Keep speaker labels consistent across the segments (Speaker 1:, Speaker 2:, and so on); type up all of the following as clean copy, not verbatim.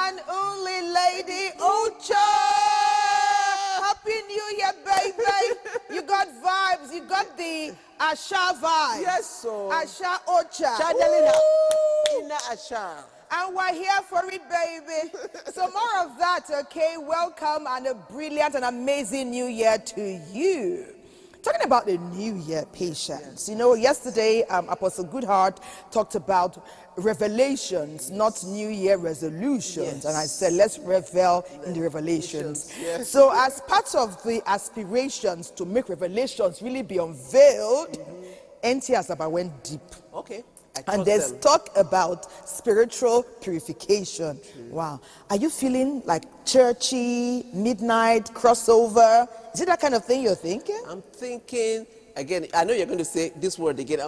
Speaker 1: and only Lady Ocha. Happy New Year, baby. You got vibes. You got the Asha vibes.
Speaker 2: Yes, so.
Speaker 1: Asha Ocha.
Speaker 2: Ina Asha.
Speaker 1: And we're here for it, baby. So more of that, okay? Welcome and a brilliant and amazing new year to you. Talking about the new year, patience. You know, yesterday, Apostle Goodheart talked about revelations, not new year resolutions.
Speaker 2: Yes.
Speaker 1: And I said, let's revel in the revelations.
Speaker 2: Yes.
Speaker 1: So as part of the aspirations to make revelations really be unveiled, NT Asaba went deep.
Speaker 2: Okay.
Speaker 1: And there's talk about spiritual purification. Wow. Are you feeling like churchy, midnight, crossover? Is it that kind of thing you're thinking?
Speaker 2: I'm thinking, again, I know you're going to say this word again.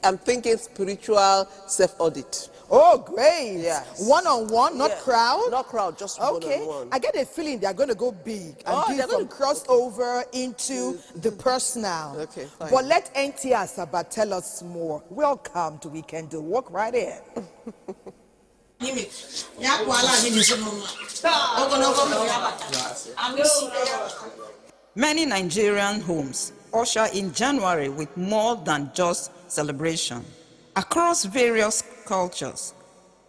Speaker 2: I'm thinking spiritual self-audit.
Speaker 1: Oh, great.
Speaker 2: Yes.
Speaker 1: One-on-one, not crowd?
Speaker 2: Not crowd, just
Speaker 1: okay.
Speaker 2: one-on-one.
Speaker 1: I get a feeling they're going to go big and do some crossover into the personal.
Speaker 2: Okay, fine.
Speaker 1: But let NT Asaba tell us more. Welcome to Weekend Do. Walk right in.
Speaker 3: Many Nigerian homes usher in January with more than just celebration. Across various cultures,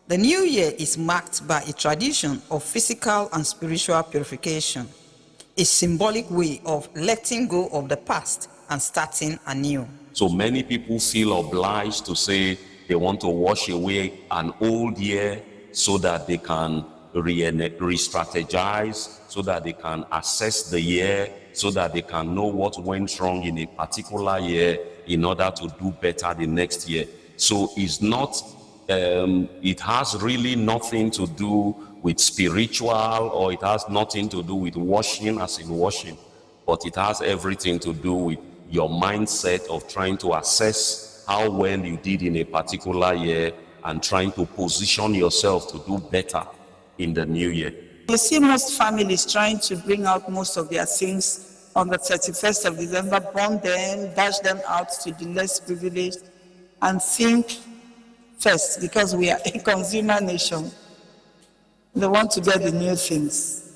Speaker 3: the new year is marked by a tradition of physical and spiritual purification, a symbolic way of letting go of the past and starting anew.
Speaker 4: So many people feel obliged to say they want to wash away an old year so that they can re-strategize, so that they can assess the year, so that they can know what went wrong in a particular year in order to do better the next year. So it's not, it has really nothing to do with spiritual, or it has nothing to do with washing as in washing, but it has everything to do with your mindset of trying to assess how well you did in a particular year and trying to position yourself to do better in the new year.
Speaker 5: You see most families trying to bring out most of their things on the 31st of December, burn them, dash them out to the less privileged, and think first, because we are a consumer nation. They want to get the new things.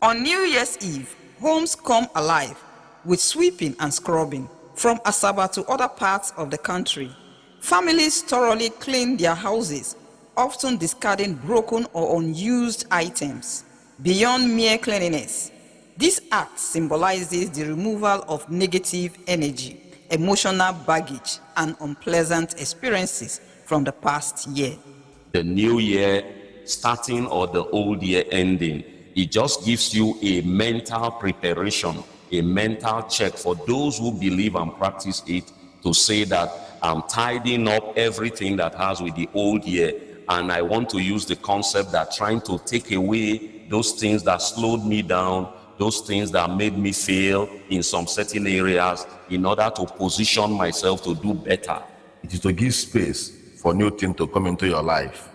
Speaker 3: On New Year's Eve, homes come alive with sweeping and scrubbing. From Asaba to other parts of the country, families thoroughly clean their houses, often discarding broken or unused items. Beyond mere cleanliness, this act symbolizes the removal of negative energy, emotional baggage, and unpleasant experiences from the past year.
Speaker 4: The new year starting or the old year ending, it just gives you a mental preparation, a mental check for those who believe and practice it, to say that I'm tidying up everything that has with the old year, and I want to use the concept that trying to take away those things that slowed me down, those things that made me fail in some certain areas, in order to position myself to do better.
Speaker 6: It is to give space for new things to come into your life.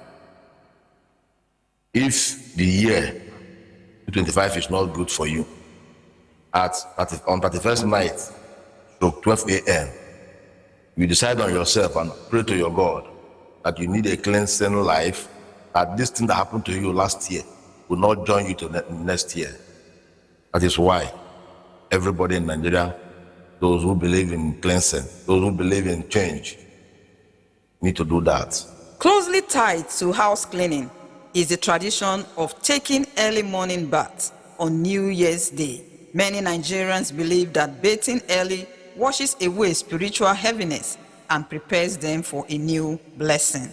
Speaker 6: If the year 2025 is not good for you, on 31st night, so 12 a.m., you decide on yourself and pray to your God that you need a cleansing life, that this thing that happened to you last year will not join you to next year. That is why everybody in Nigeria, those who believe in cleansing, those who believe in change, need to do that.
Speaker 3: Closely tied to house cleaning is the tradition of taking early morning baths on New Year's Day. Many Nigerians believe that bathing early washes away spiritual heaviness and prepares them for a new blessing.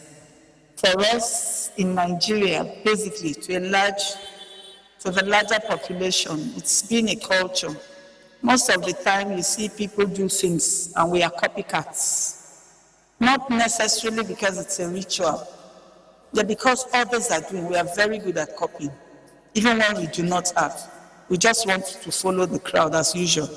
Speaker 5: For us in Nigeria, basically, to the larger population, it's been a culture. Most of the time you see people do things and we are copycats. Not necessarily because it's a ritual, but because others are doing. We are very good at copying, even when we do not have. We just want to follow the crowd as usual.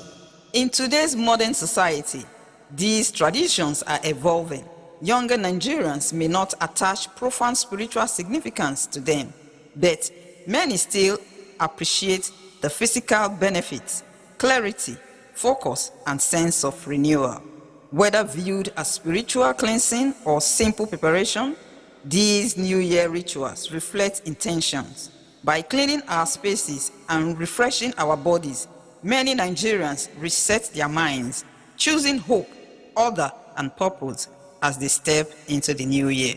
Speaker 3: In today's modern society, these traditions are evolving. Younger Nigerians may not attach profound spiritual significance to them, but many still appreciate the physical benefits, clarity, focus, and sense of renewal. Whether viewed as spiritual cleansing or simple preparation, these New Year rituals reflect intentions, By cleaning our spaces and refreshing our bodies, many Nigerians reset their minds, choosing hope, order, and purpose as they step into the new year.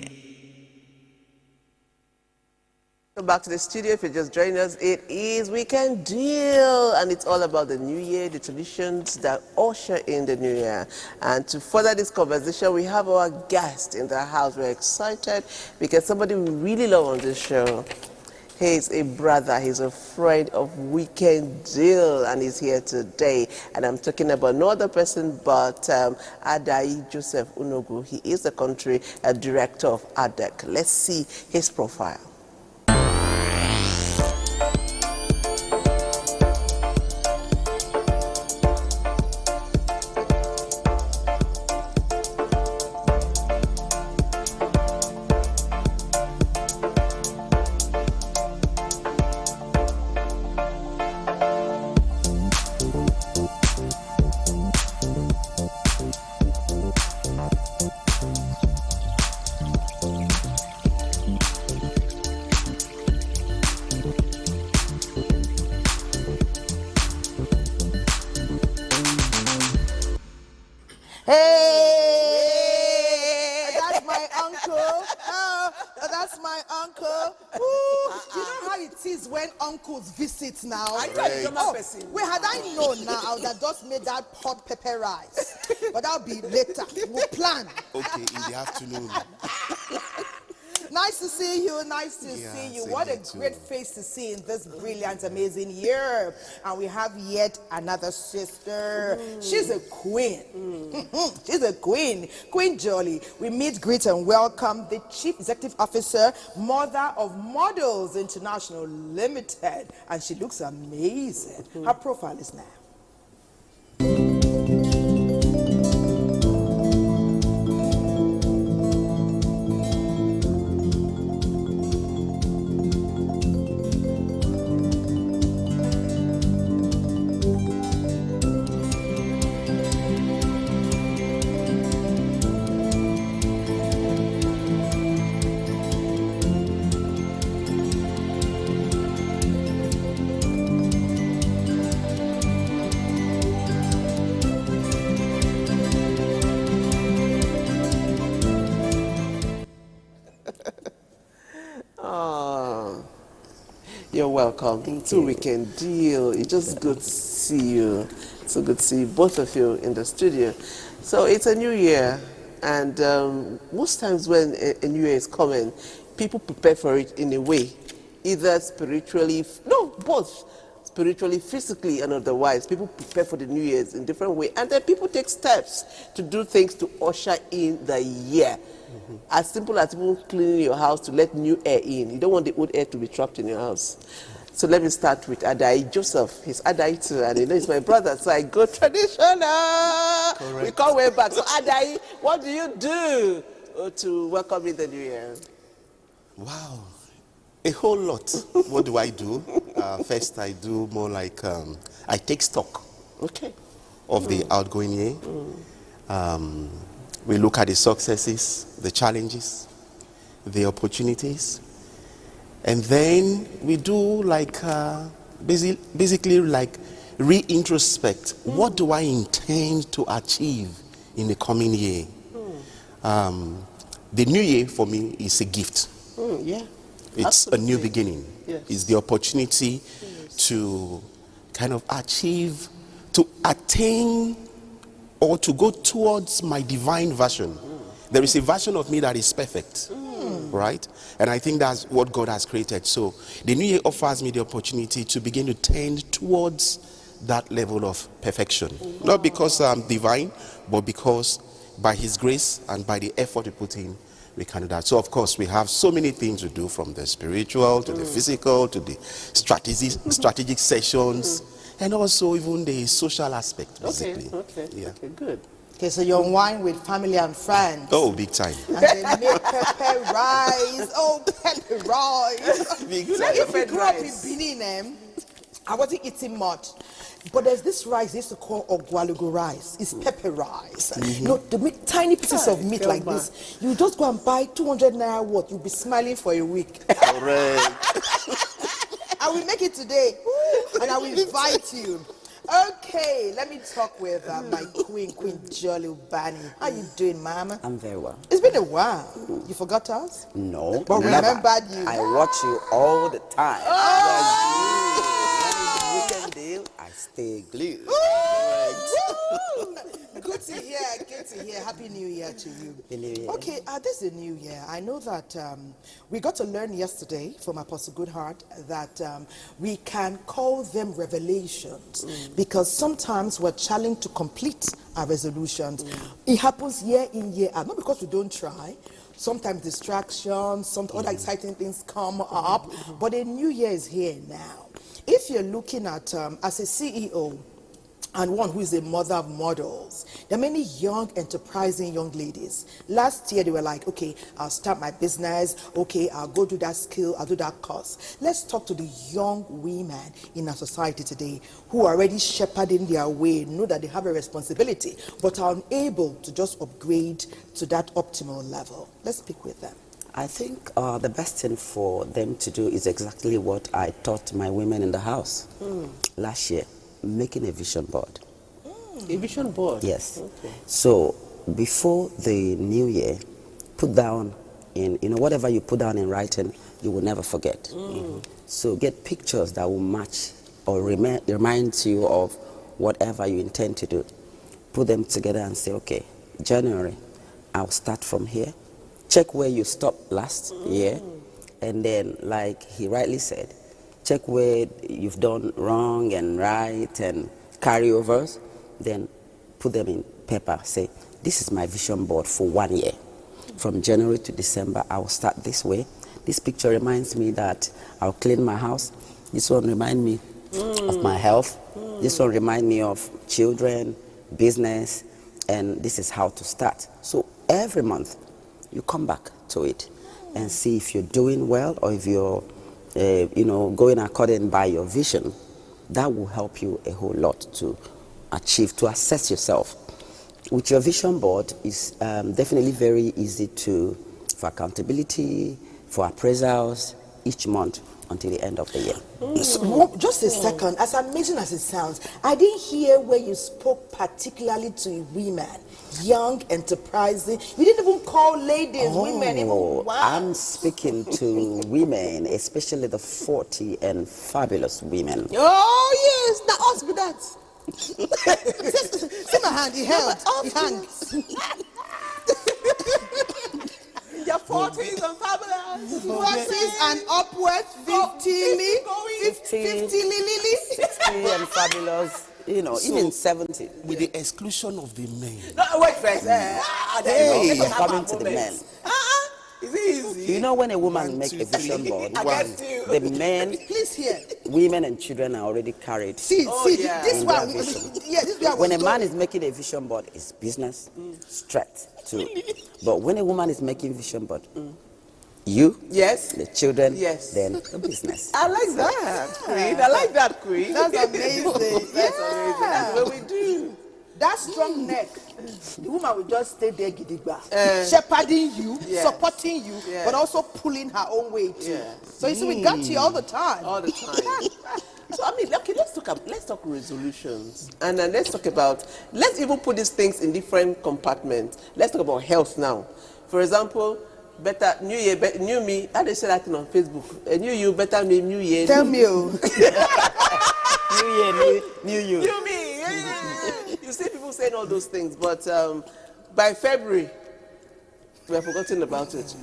Speaker 2: So back to the studio. If you're just joining us, it is Weekend Deal, and it's all about the new year, the traditions that usher in the new year. And to further this conversation, we have our guest in the house. We're excited because somebody we really love on this show. He's a brother, he's a friend of Weekend Deal, and he's here today. And I'm talking about no other person but Adai Joseph Unogu. He is the country director of ADEC. Let's see his profile.
Speaker 1: Hey, that's my uncle. Oh, that's my uncle. Ooh, you know how it is when uncles visit now?
Speaker 2: I thought you were my person.
Speaker 1: Wait, had I known now, I would have just made that hot pepper rice. But that'll be later. We'll plan.
Speaker 7: Okay, in the afternoon.
Speaker 1: Nice to see you. Nice to see you. What a great face to see in this brilliant, amazing year. And we have yet another sister. She's a queen. She's a queen. Queen Jolly. We meet, greet, and welcome the Chief Executive Officer, Mother of Models International Limited. And she looks amazing. Her profile is now.
Speaker 2: You're welcome to Weekend Deal. It's just good to see you. So good to see both of you in the studio. So it's a new year, and most times when a new year is coming, people prepare for it in a way, either spiritually, both spiritually, physically, and otherwise. People prepare for the New Year's in different ways, and then people take steps to do things to usher in the year. As simple as even cleaning your house to let new air in. You don't want the old air to be trapped in your house. So let me start with Adai Joseph. He's Adai too, and he's my brother, so I go traditional. Correct. We come way back. So Adai, what do you do to welcome in the new year?
Speaker 7: Wow, a whole lot. What do I do? First, I do more like, I take stock of the outgoing year. We look at the successes, the challenges, the opportunities, and then we do like basically like re-introspect. What do I intend to achieve in the coming year? The new year for me is a gift. It's
Speaker 2: Absolutely.
Speaker 7: a new beginning.
Speaker 2: Yes.
Speaker 7: It's the opportunity to kind of achieve, to attain, or to go towards my divine version. There is a version of me that is perfect, right? And I think that's what God has created. So the new year offers me the opportunity to begin to tend towards that level of perfection. Not because I'm divine, but because by His grace and by the effort we put in, we can do that. So of course we have so many things to do, from the spiritual to the physical to the strategic sessions, and also even the social aspect, basically.
Speaker 2: Okay, good.
Speaker 1: Okay, so you unwind with family and friends.
Speaker 7: Oh, big time.
Speaker 1: And they make pepper rice. Oh, pepper rice.
Speaker 2: Be good
Speaker 1: So
Speaker 2: at your
Speaker 1: if you
Speaker 2: fried
Speaker 1: grew up in
Speaker 2: rice.
Speaker 1: Benin, I wasn't eating much. But there's this rice they used to call ogwalugo rice. It's pepper rice. You know, they make tiny pieces of meat like this. You just go and buy 200 naira worth. You'll be smiling for a week.
Speaker 7: Correct.
Speaker 1: today. And I will invite you. Okay, let me talk with my Queen Jolly Bani. How you doing, Mama?
Speaker 8: I'm very well.
Speaker 1: It's been a while. You forgot us?
Speaker 8: No,
Speaker 1: But we
Speaker 8: never.
Speaker 1: remembered you.
Speaker 8: I watch you all the time.
Speaker 1: Oh!
Speaker 8: Weekend deal, I stay glued.
Speaker 1: Good to hear. Good to hear. Happy New Year to you.
Speaker 8: Happy New Year.
Speaker 1: Okay, this is a new year. I know that we got to learn yesterday from Apostle Goodheart that we can call them revelations because sometimes we're challenged to complete our resolutions. It happens year in, year out. Not because we don't try. Sometimes distractions, some other exciting things come up, but a new year is here now. If you're looking at, as a CEO, and one who is a mother of models, there are many young, enterprising young ladies. Last year, they were like, okay, I'll start my business. Okay, I'll go do that skill. I'll do that course. Let's talk to the young women in our society today who are already shepherding their way, know that they have a responsibility, but are unable to just upgrade to that optimal level. Let's speak with them.
Speaker 8: I think the best thing for them to do is exactly what I taught my women in the house last year. Making a vision board.
Speaker 2: A vision board?
Speaker 8: Yes.
Speaker 2: Okay.
Speaker 8: So before the new year, put down in, whatever you put down in writing, you will never forget. So get pictures that will match or remind you of whatever you intend to do. Put them together and say, okay, January, I'll start from here. Check where you stopped last year. And then, like he rightly said, check where you've done wrong and right and carryovers, then put them in paper. Say, this is my vision board for 1 year. From January to December, I will start this way. This picture reminds me that I'll clean my house. This one reminds me of my health. This one reminds me of children, business, and this is how to start. So every month, you come back to it and see if you're doing well or if you're going according by your vision. That will help you a whole lot to achieve, to assess yourself. With your vision board, is definitely very easy for accountability, for appraisals each month until the end of the year.
Speaker 1: So, just a second, as amazing as it sounds, I didn't hear where you spoke particularly to women, young, enterprising. You didn't even call ladies, women, even. Wow.
Speaker 8: I'm speaking to women, especially the 40 and fabulous women.
Speaker 1: Oh, yes, now us with that. See my hand, he held, he hangs.
Speaker 2: Your 40s and fabulous.
Speaker 1: 40s and upwards, 50 lily.
Speaker 8: 60 and fabulous, even 70.
Speaker 7: With the exclusion of the men.
Speaker 2: No, wait first.
Speaker 8: I'm coming to the men.
Speaker 2: It's easy.
Speaker 8: When a woman makes a vision board, the men,
Speaker 1: Please hear.
Speaker 8: women and children are already carried.
Speaker 1: See,
Speaker 2: yeah.
Speaker 1: this
Speaker 8: In
Speaker 1: one.
Speaker 8: their vision.
Speaker 1: Yeah, this one.
Speaker 8: When a man is making a vision board, it's business, straight too. But when a woman is making vision board, you,
Speaker 2: Yes.
Speaker 8: the children,
Speaker 2: Yes.
Speaker 8: then the business.
Speaker 2: I like that, Queen. I like that, Queen.
Speaker 1: That's amazing.
Speaker 2: That's amazing. That's what we do.
Speaker 1: That strong neck, the woman will just stay there, gidigba, shepherding you,
Speaker 2: Yes.
Speaker 1: supporting you,
Speaker 2: Yes.
Speaker 1: but also pulling her own weight too.
Speaker 2: Yes.
Speaker 1: So you see, we got you all the time.
Speaker 2: All the time. So okay, let's talk resolutions, and then let's even put these things in different compartments. Let's talk about health now. For example, better new year, new me. How they say that thing on Facebook? A new you, better me, new year.
Speaker 1: Tell me, oh.
Speaker 8: New year, new you.
Speaker 2: New me. You see people saying all those things, but by February, we have forgotten about it.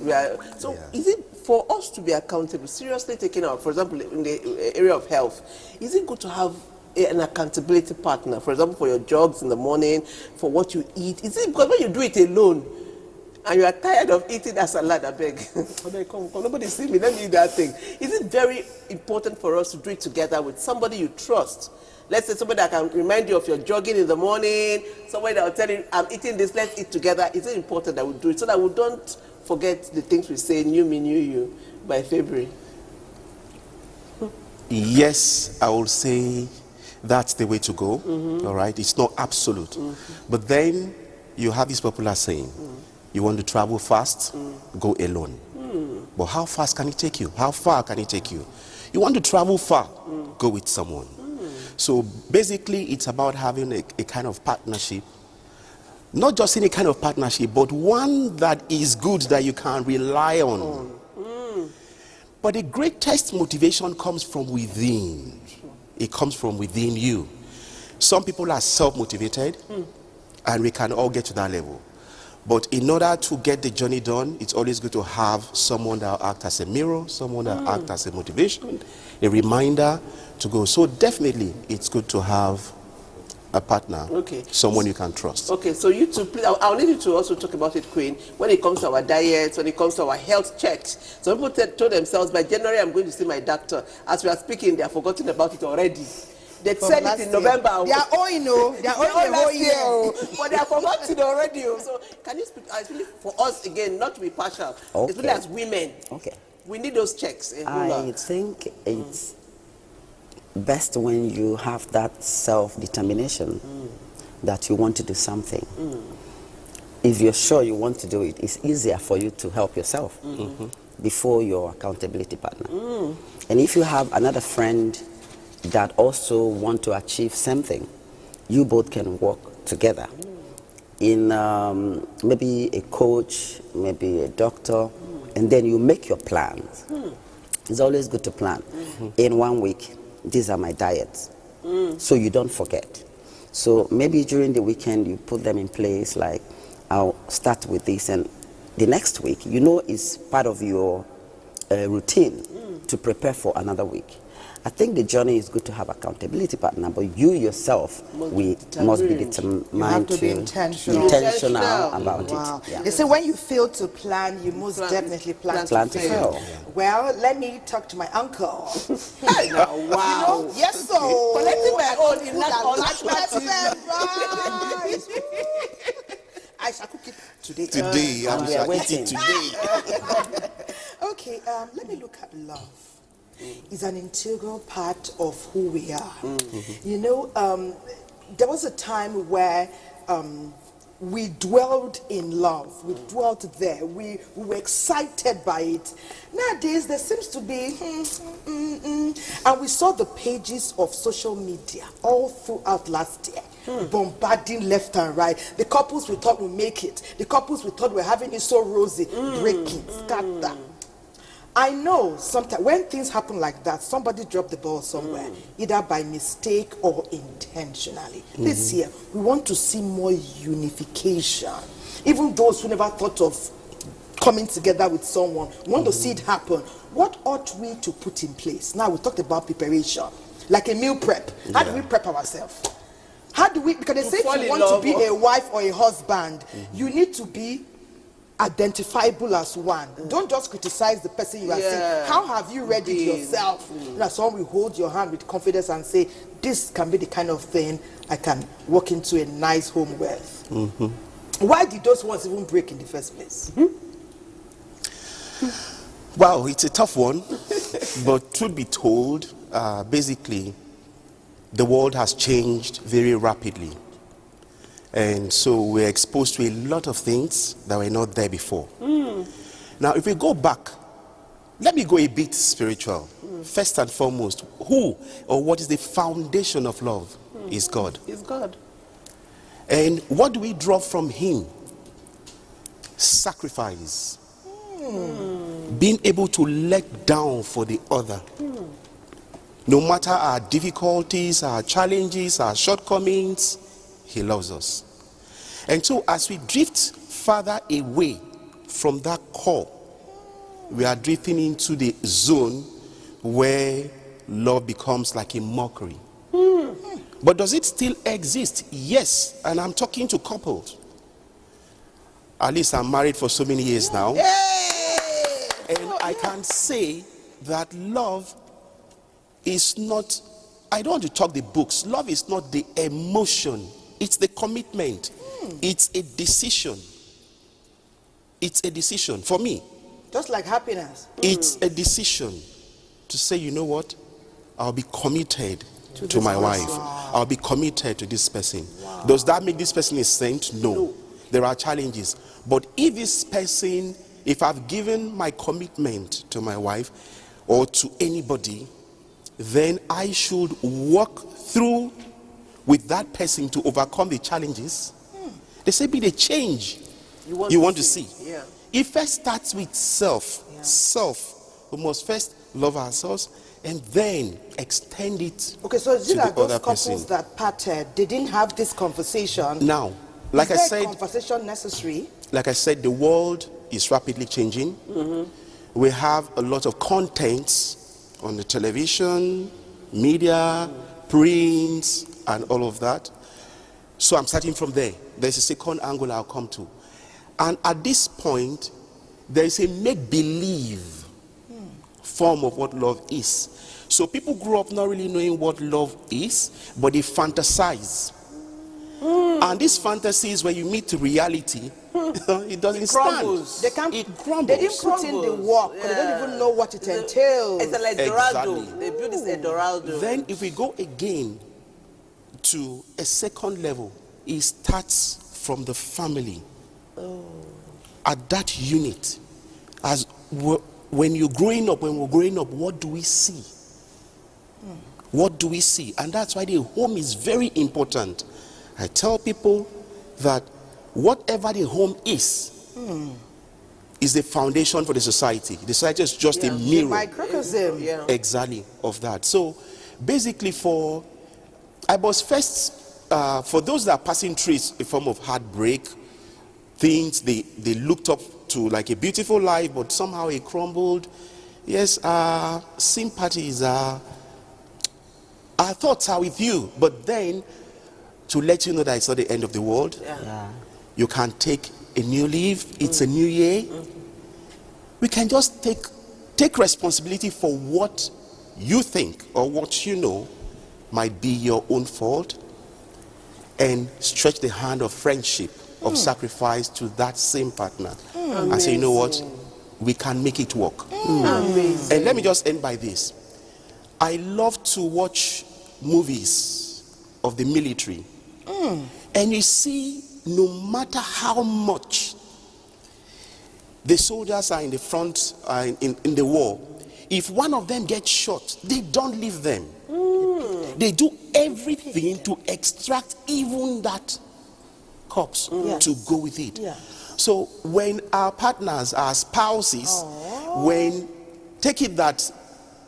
Speaker 2: Is it for us to be accountable, seriously taking out, for example, in the area of health, is it good to have an accountability partner, for example, for your jogs in the morning, for what you eat? Is it because when you do it alone, and you are tired of eating that salad, I beg, come, nobody see me, let me eat that thing. Is it very important for us to do it together with somebody you trust? Let's say somebody that can remind you of your jogging in the morning, somebody that will tell you, I'm eating this, let's eat together. Is it important that we do it so that we don't forget the things we say, new me, new you, by February?
Speaker 7: Yes, I will say that's the way to go. All right, it's not absolute. But then you have this popular saying, you want to travel fast, go alone. But how fast can it take you? How far can it take you? You want to travel far, go with someone. So basically, it's about having a kind of partnership. Not just any kind of partnership, but one that is good, that you can rely on. But the greatest motivation comes from within. It comes from within you. Some people are self-motivated, and we can all get to that level. But in order to get the journey done, it's always good to have someone that will act as a mirror, someone that will act as a motivation, a reminder to go. So definitely, it's good to have a partner, someone you can trust.
Speaker 2: Okay, so you two, please, I'll need you to also talk about it, Queen, when it comes to our diets, when it comes to our health checks. Some people told themselves, by January, I'm going to see my doctor. As we are speaking, they are forgotten about it already. They said it in November.
Speaker 1: They are all, they are all the whole year.
Speaker 2: But they are forgotten already. So can you speak, especially for us, again, not to be partial, especially as women.
Speaker 8: Okay.
Speaker 2: We need those checks.
Speaker 8: I think it's best when you have that self-determination that you want to do something. If you're sure you want to do it, it's easier for you to help yourself before your accountability partner. And if you have another friend that also want to achieve something, you both can work together in maybe a coach, maybe a doctor, and then you make your plans. It's always good to plan. In 1 week, these are my diets, so you don't forget. So maybe during the weekend you put them in place, like I'll start with this, and the next week, it's part of your routine to prepare for another week. I think the journey is good to have accountability partner, but you yourself must be determined.
Speaker 1: You have to be intentional
Speaker 8: about it. Yeah.
Speaker 1: They say when you fail to plan, you most definitely plan to fail. Well, let me talk to my uncle.
Speaker 2: Wow.
Speaker 1: Yes, so
Speaker 2: collecting my own in
Speaker 1: I shall cook it today.
Speaker 7: Today, I'm waiting today.
Speaker 1: Okay, let me look at love. Is an integral part of who we are. There was a time where we dwelled in love. We dwelt there. We were excited by it. Nowadays, there seems to be and we saw the pages of social media all throughout last year, bombarding left and right. The couples we thought would make it, the couples we thought were having it so rosy, breaking, scatter. I know sometimes when things happen like that, somebody dropped the ball somewhere, either by mistake or intentionally. This year, we want to see more unification. Even those who never thought of coming together with someone, we want to see it happen. What ought we to put in place? Now, we talked about preparation, like a meal prep. How do we prep ourselves? How do we, because they say if you want to be a wife or a husband, you need to be identifiable as one. Don't just criticize the person you are seeing. How have you read it yourself? Someone will hold your hand with confidence and say, this can be the kind of thing I can walk into a nice home with. Why did those ones even break in the first place?
Speaker 7: Wow, it's a tough one. But truth be told, basically, the world has changed very rapidly. And so we're exposed to a lot of things that were not there before. Now, if we go back, let me go a bit spiritual. First and foremost, who or what is the foundation of love? Is God.
Speaker 2: Is God.
Speaker 7: And what do we draw from Him? Sacrifice. Being able to let down for the other. No matter our difficulties, our challenges, our shortcomings, He loves us. And so as we drift further away from that core, we are drifting into the zone where love becomes like a mockery. But does it still exist? Yes. And I'm talking to couples. At least I'm married for so many years now. And I can say that love is not, I don't want to talk the books. Love is not the emotion. It's the commitment. It's a decision. It's a decision for me.
Speaker 1: Just like happiness.
Speaker 7: It's a decision to say, you know what? I'll be committed to my wife. I'll be committed to this person. Does that make this person a saint? No. There are challenges. But if this person, if I've given my commitment to my wife or to anybody, then I should walk through with that person to overcome the challenges. They say be the change you want to see.
Speaker 2: Yeah.
Speaker 7: It first starts with self. Self. We must first love ourselves and then extend it
Speaker 1: Okay, so is
Speaker 7: to
Speaker 1: it
Speaker 7: the
Speaker 1: like those
Speaker 7: other
Speaker 1: couples
Speaker 7: person.
Speaker 1: that parted, they didn't have this conversation?
Speaker 7: Now, like I
Speaker 1: Is there
Speaker 7: said,
Speaker 1: conversation necessary?
Speaker 7: like I said, the world is rapidly changing. We have a lot of contents on the television, media, print, and all of that. So I'm starting from there. There's a second angle I'll come to. And at this point, there is a make-believe form of what love is. So people grow up not really knowing what love is, but they fantasize. And these fantasies, when you meet the reality, it doesn't
Speaker 2: crumbles.
Speaker 7: stand.
Speaker 1: They can't.
Speaker 7: It crumbles.
Speaker 1: They didn't put in the work, but they don't even know what it entails.
Speaker 2: It's like Dorado.
Speaker 7: Exactly.
Speaker 2: They build this Dorado.
Speaker 7: Then if we go again to a second level, it starts from the family. At that unit, as when you're growing up, what do we see? What do we see? And that's why the home is very important. I tell people that whatever the home is the foundation for the society. The society is just a mirror.
Speaker 1: Microcosm.
Speaker 2: Yeah.
Speaker 7: Exactly of that. So basically I was first for those that are passing through a form of heartbreak, things they looked up to like a beautiful life, but somehow it crumbled. Yes, sympathies our thoughts are with you, but then to let you know that it's not the end of the world. You can take a new leaf. It's a new year. We can just take responsibility for what you think or what you know might be your own fault, and stretch the hand of friendship, of sacrifice to that same partner. And say, you know what? We can make it work.
Speaker 2: Amazing.
Speaker 7: And let me just end by this. I love to watch movies of the military. And you see, no matter how much the soldiers are in the front, in the war, if one of them gets shot, they don't leave them. They do everything to extract even that corpse to go with it. So when our partners, our spouses, take it that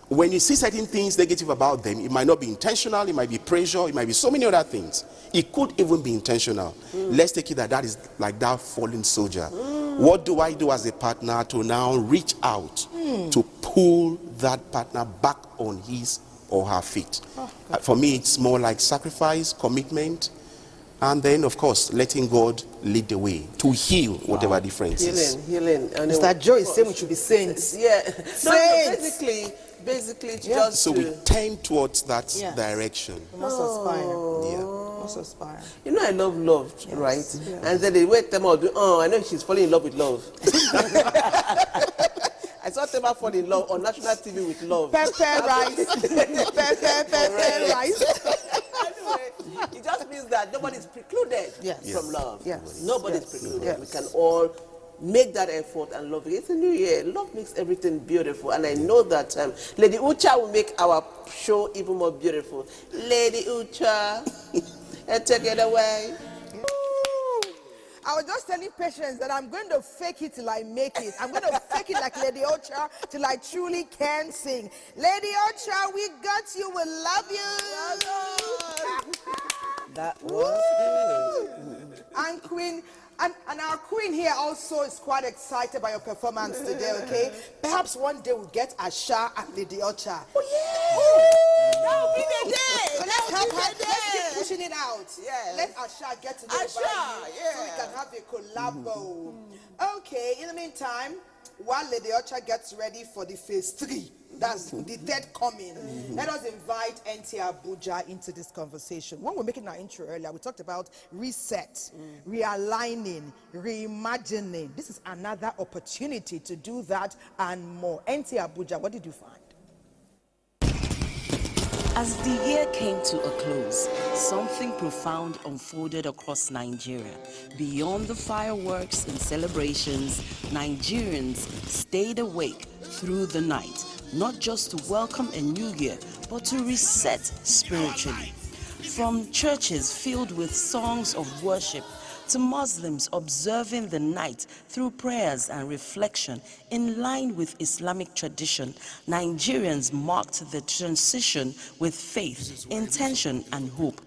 Speaker 7: when you see certain things negative about them, it might not be intentional, it might be pressure, it might be so many other things. It could even be intentional. Let's take it that is like that fallen soldier. What do I do as a partner to now reach out to pull that partner back on his or her feet? For me, it's more like sacrifice, commitment, and then, of course, letting God lead the way to heal whatever difference is.
Speaker 2: Healing. And
Speaker 1: Mr. Joe is saying we should be saints.
Speaker 2: Yeah.
Speaker 1: Saints.
Speaker 2: Basically, it's just
Speaker 7: So we tend towards that direction.
Speaker 1: We must aspire.
Speaker 7: Yeah.
Speaker 1: Must aspire.
Speaker 2: You know, I love love, right? And then they wait them out. I know she's falling in love with love. I saw Tema fall in love on national TV with love.
Speaker 1: Pepper rice. Pepper rice.
Speaker 2: Anyway, it just means that nobody's precluded from love. Nobody's precluded. We can all make that effort and love it. It's a new year. Love makes everything beautiful. And I know that Lady Ucha will make our show even more beautiful. Lady Ucha, take it away.
Speaker 1: I was just telling Patience that I'm going to fake it till I make it. I'm going to fake it like Lady Ocha till I truly can sing. Lady Ocha, we got you. We love you.
Speaker 2: That was good.
Speaker 1: And Queen, and our Queen here also is quite excited by your performance today, okay? Perhaps one day we'll get Asha and Lady Ocha.
Speaker 2: That will be the day.
Speaker 1: So let's help her. Let's keep pushing it out.
Speaker 2: Yes.
Speaker 1: Let Asha get to know
Speaker 2: Asha,
Speaker 1: so we can have a collabo. Okay, in the meantime, while Lady Ocha gets ready for the phase 3, that's the third coming, let us invite NT Abuja into this conversation. When we're making our intro earlier, we talked about reset, realigning, reimagining. This is another opportunity to do that and more. NT Abuja, what did you find?
Speaker 9: As the year came to a close, something profound unfolded across Nigeria. Beyond the fireworks and celebrations, Nigerians stayed awake through the night, not just to welcome a new year, but to reset spiritually. From churches filled with songs of worship to Muslims observing the night through prayers and reflection in line with Islamic tradition, Nigerians marked the transition with faith, intention, and hope.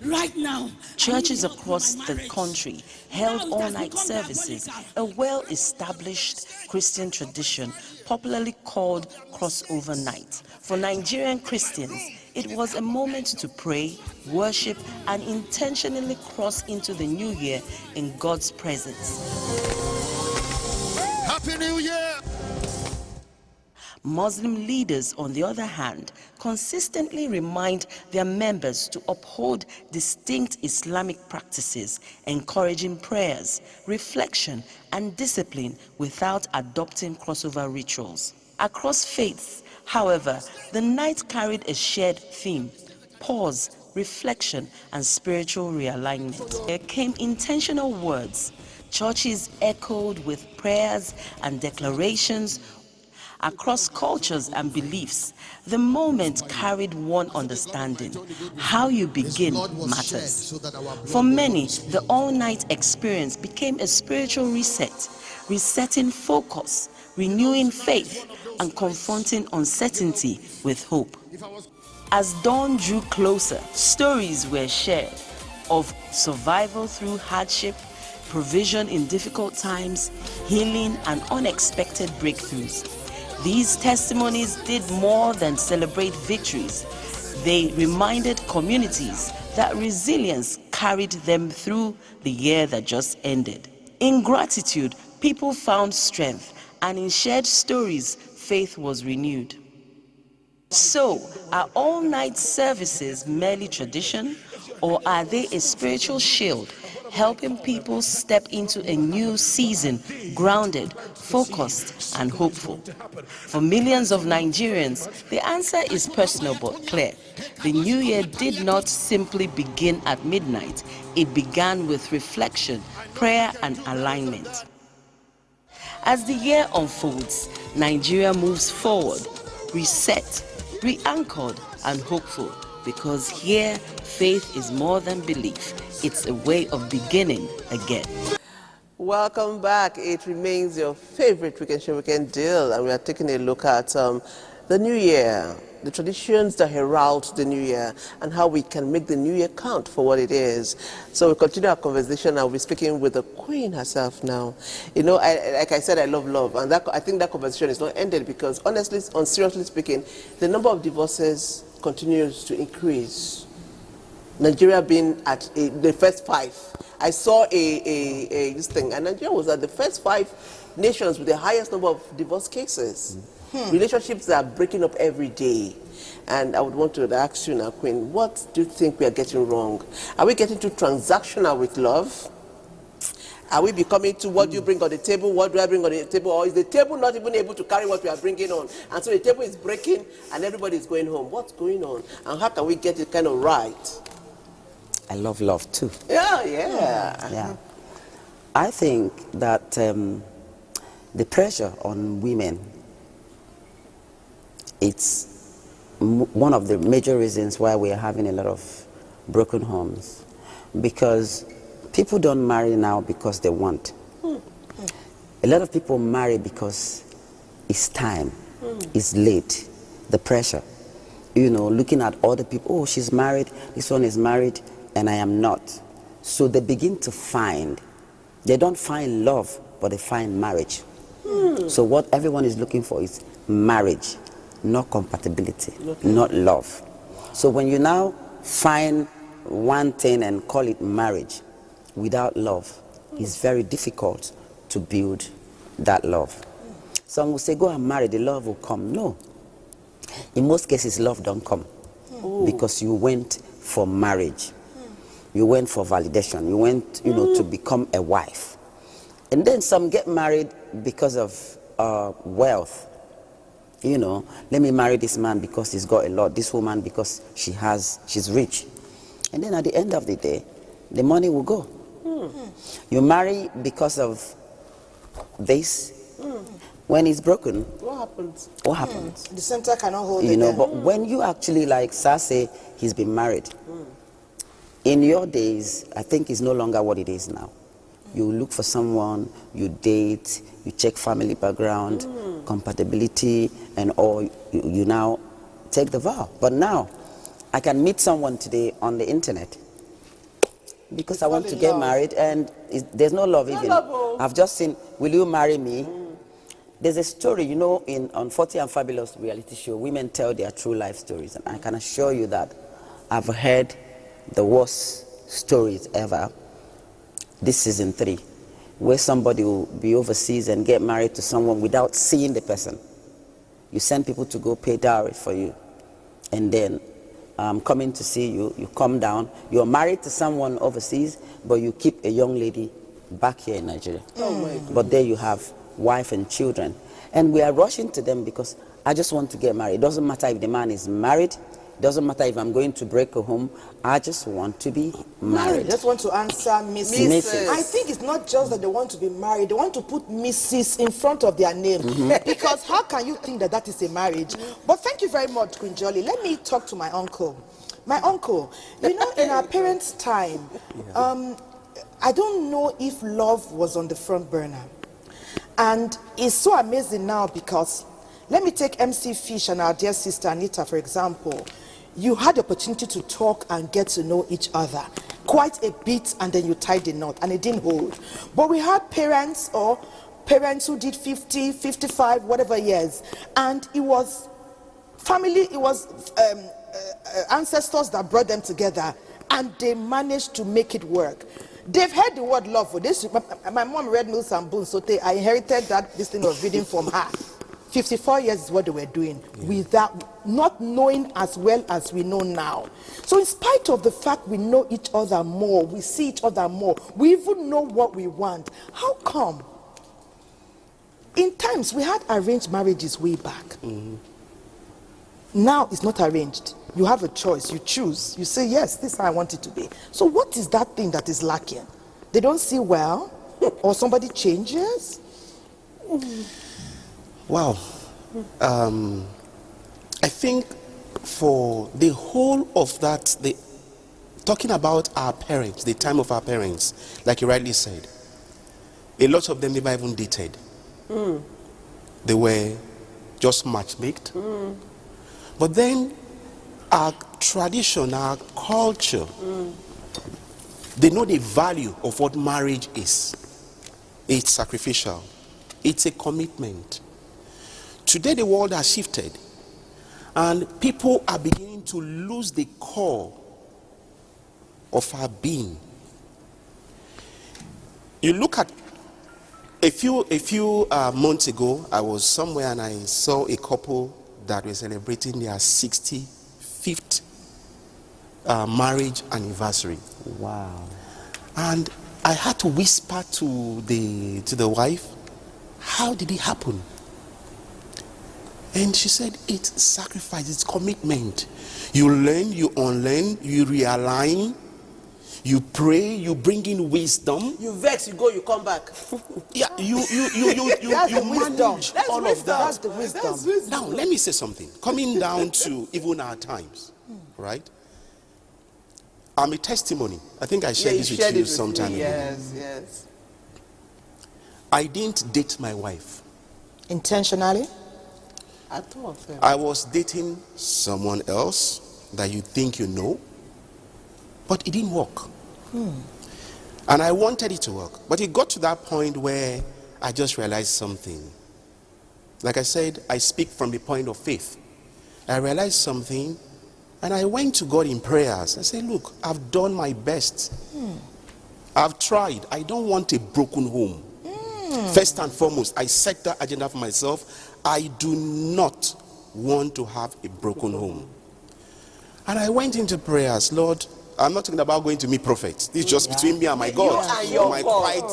Speaker 10: Right now,
Speaker 9: churches across the country held all-night services, a well-established Christian tradition popularly called crossover night. For Nigerian Christians, it was a moment to pray, worship, and intentionally cross into the new year in God's presence.
Speaker 10: Happy New Year!
Speaker 9: Muslim leaders, on the other hand, consistently remind their members to uphold distinct Islamic practices, encouraging prayers, reflection, and discipline without adopting crossover rituals. Across faiths, however, the night carried a shared theme: pause, reflection, and spiritual realignment. There came intentional words. Churches echoed with prayers and declarations. Across cultures and beliefs, the moment carried one understanding: how you begin matters. For many, the all-night experience became a spiritual reset, resetting focus, renewing faith, and confronting uncertainty with hope. As dawn drew closer, stories were shared of survival through hardship, provision in difficult times, healing, and unexpected breakthroughs. These testimonies did more than celebrate victories. They reminded communities that resilience carried them through the year that just ended. In gratitude, people found strength, and in shared stories, faith was renewed. So, are all-night services merely tradition, or are they a spiritual shield, helping people step into a new season grounded, focused, and hopeful? For millions of Nigerians, the answer is personal but clear. The new year did not simply begin at midnight. It began with reflection, prayer, and alignment. As the year unfolds, Nigeria moves forward, reset, re-anchored, and hopeful, because here, faith is more than belief. It's a way of beginning again.
Speaker 2: Welcome back. It remains your favorite Weekend Show, Weekend Deal, and we are taking a look at the new year, the traditions that herald the new year, and how we can make the new year count for what it is. So we'll continue our conversation. I'll be speaking with the Queen herself now. You know, like I said, I love love, and I think that conversation is not ended because, honestly, seriously speaking, the number of divorces continues to increase. Nigeria being at the first 5. I saw this thing, and Nigeria was at the first 5 nations with the highest number of divorce cases. Relationships are breaking up every day. And I would want to ask you now, Queen, what do you think we are getting wrong? Are we getting too transactional with love? Are we becoming to what do you bring on the table, what do I bring on the table, or is the table not even able to carry what we are bringing on? And so the table is breaking and everybody is going home. What's going on? And how can we get it kind of right?
Speaker 8: I love love too.
Speaker 2: Yeah.
Speaker 8: I think that the pressure on women, it's one of the major reasons why we are having a lot of broken homes, because people don't marry now because they want. A lot of people marry because it's time, it's late, the pressure. You know, looking at other people, oh, she's married, this one is married, and I am not. So they begin to find, they don't find love, but they find marriage. So what everyone is looking for is marriage, not compatibility, not love. So when you now find one thing and call it marriage without love, it's very difficult to build that love. Some will say, go and marry, the love will come. No. In most cases, love don't come because you went for marriage. You went for validation. You went, to become a wife. And then some get married because of wealth. Let me marry this man because he's got a lot. This woman because she's rich. And then at the end of the day, the money will go. You marry because of this, When it's broken,
Speaker 2: What happens?
Speaker 8: what happens?
Speaker 1: The center cannot hold
Speaker 8: You
Speaker 1: it.
Speaker 8: know,
Speaker 1: then.
Speaker 8: but when you actually, like Sir say, he's been married. In your days, I think it's no longer what it is now. You look for someone, you date, you check family background, compatibility, and all. You now take the vow. But now, I can meet someone today on the internet because I want to get married, and there's no love even. I've just seen, will you marry me? There's a story, you know, on 40 and Fabulous reality show, women tell their true life stories, and I can assure you that I've heard the worst stories ever. This season 3, where somebody will be overseas and get married to someone without seeing the person. You send people to go pay dowry for you, and then coming to see you, you come down, you're married to someone overseas, but you keep a young lady back here in Nigeria. But there you have wife and children. And we are rushing to them because I just want to get married. It doesn't matter if the man is married. It doesn't matter if I'm going to break a home. I just want to be married.
Speaker 1: I just want to answer Mrs. I think it's not just that they want to be married. They want to put Mrs. in front of their name. Because how can you think that that is a marriage? But thank you very much, Queen Jolly. Let me talk to my uncle. My uncle, you know, in our parents' time, I don't know if love was on the front burner. And it's so amazing now because, let me take MC Fish and our dear sister Anita, for example. You had the opportunity to talk and get to know each other quite a bit, and then you tied the knot, and it didn't hold. But we had parents who did 50, 55, whatever years, and it was family, it was ancestors that brought them together, and they managed to make it work. They've heard the word love for this. My mom read Mills and Boone, so I inherited this thing of reading from her. 54 years is what they were doing without not knowing as well as we know now. So in spite of the fact we know each other more, we see each other more, we even know what we want. How come? In times we had arranged marriages way back. Now it's not arranged. You have a choice. You choose. You say, yes, this is how I want it to be. So what is that thing that is lacking? They don't see well? Or somebody changes?
Speaker 7: Wow. I think for the whole of that, talking about our parents, the time of our parents, like you rightly said, a lot of them never even dated. They were just matchmaked. But then our tradition, our culture, they know the value of what marriage is. It's sacrificial. It's a commitment. Today the world has shifted, and people are beginning to lose the core of our being. You look at a few months ago, I was somewhere and I saw a couple that were celebrating their 65th marriage anniversary.
Speaker 8: Wow.
Speaker 7: And I had to whisper to the wife, how did it happen? And she said, it's sacrifice, it's commitment. You learn, you unlearn, you realign, you pray, you bring in wisdom.
Speaker 2: You vex, you go, you come back.
Speaker 7: Yeah, you manage all of that.
Speaker 1: That's the wisdom.
Speaker 7: Now, let me say something. Coming down to even our times, right? I'm a testimony. I think I shared this with you sometime ago.
Speaker 2: Yes.
Speaker 7: I didn't date my wife.
Speaker 1: Intentionally?
Speaker 2: At all.
Speaker 7: I was dating someone else that you think you know, but it didn't work. And I wanted it to work. But it got to that point where I just realized something. Like I said, I speak from the point of faith. I realized something, and I went to God in prayers. I said, look, I've done my best. I've tried. I don't want a broken home. First and foremost, I set that agenda for myself. I do not want to have a broken home. And I went into prayers. Lord, I'm not talking about going to meet prophets. This is just between me and my God.
Speaker 2: and your
Speaker 7: my
Speaker 2: God.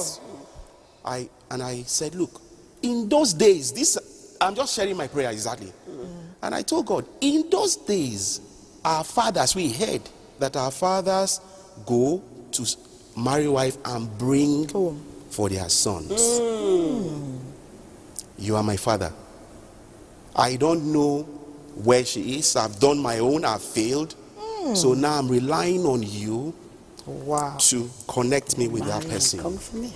Speaker 7: And I said, look, in those days, I'm just sharing my prayer exactly. And I told God, in those days, our fathers, we heard that our fathers go to marry wife and bring for their sons. you are my father. I don't know where she is. I've done my own. I've failed. So now I'm relying on you to connect me with that person.
Speaker 8: Come for me.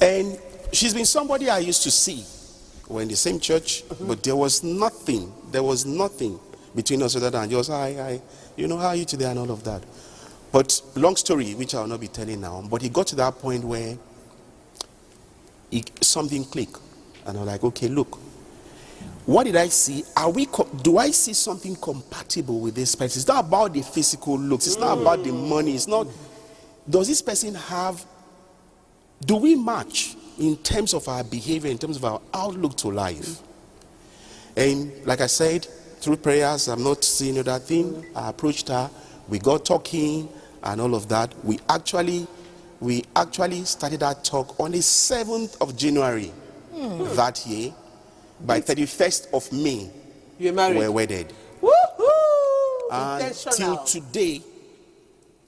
Speaker 7: And she's been somebody I used to see. We're in the same church, but there was nothing between us other than just, hi, you know, how are you today and all of that. But long story, which I will not be telling now, but it got to that point where something clicked. And I'm like, okay, look, what did I see? Do I see something compatible with this person? It's not about the physical looks. It's not about the money. It's not, does this person do we match in terms of our behavior, in terms of our outlook to life? And like I said, through prayers, I'm not seeing that thing. I approached her. We got talking and all of that. We actually started that talk on the 7th of January that year. By 31st of May,
Speaker 2: You're married.
Speaker 7: we're wedded.
Speaker 2: Woohoo!
Speaker 7: And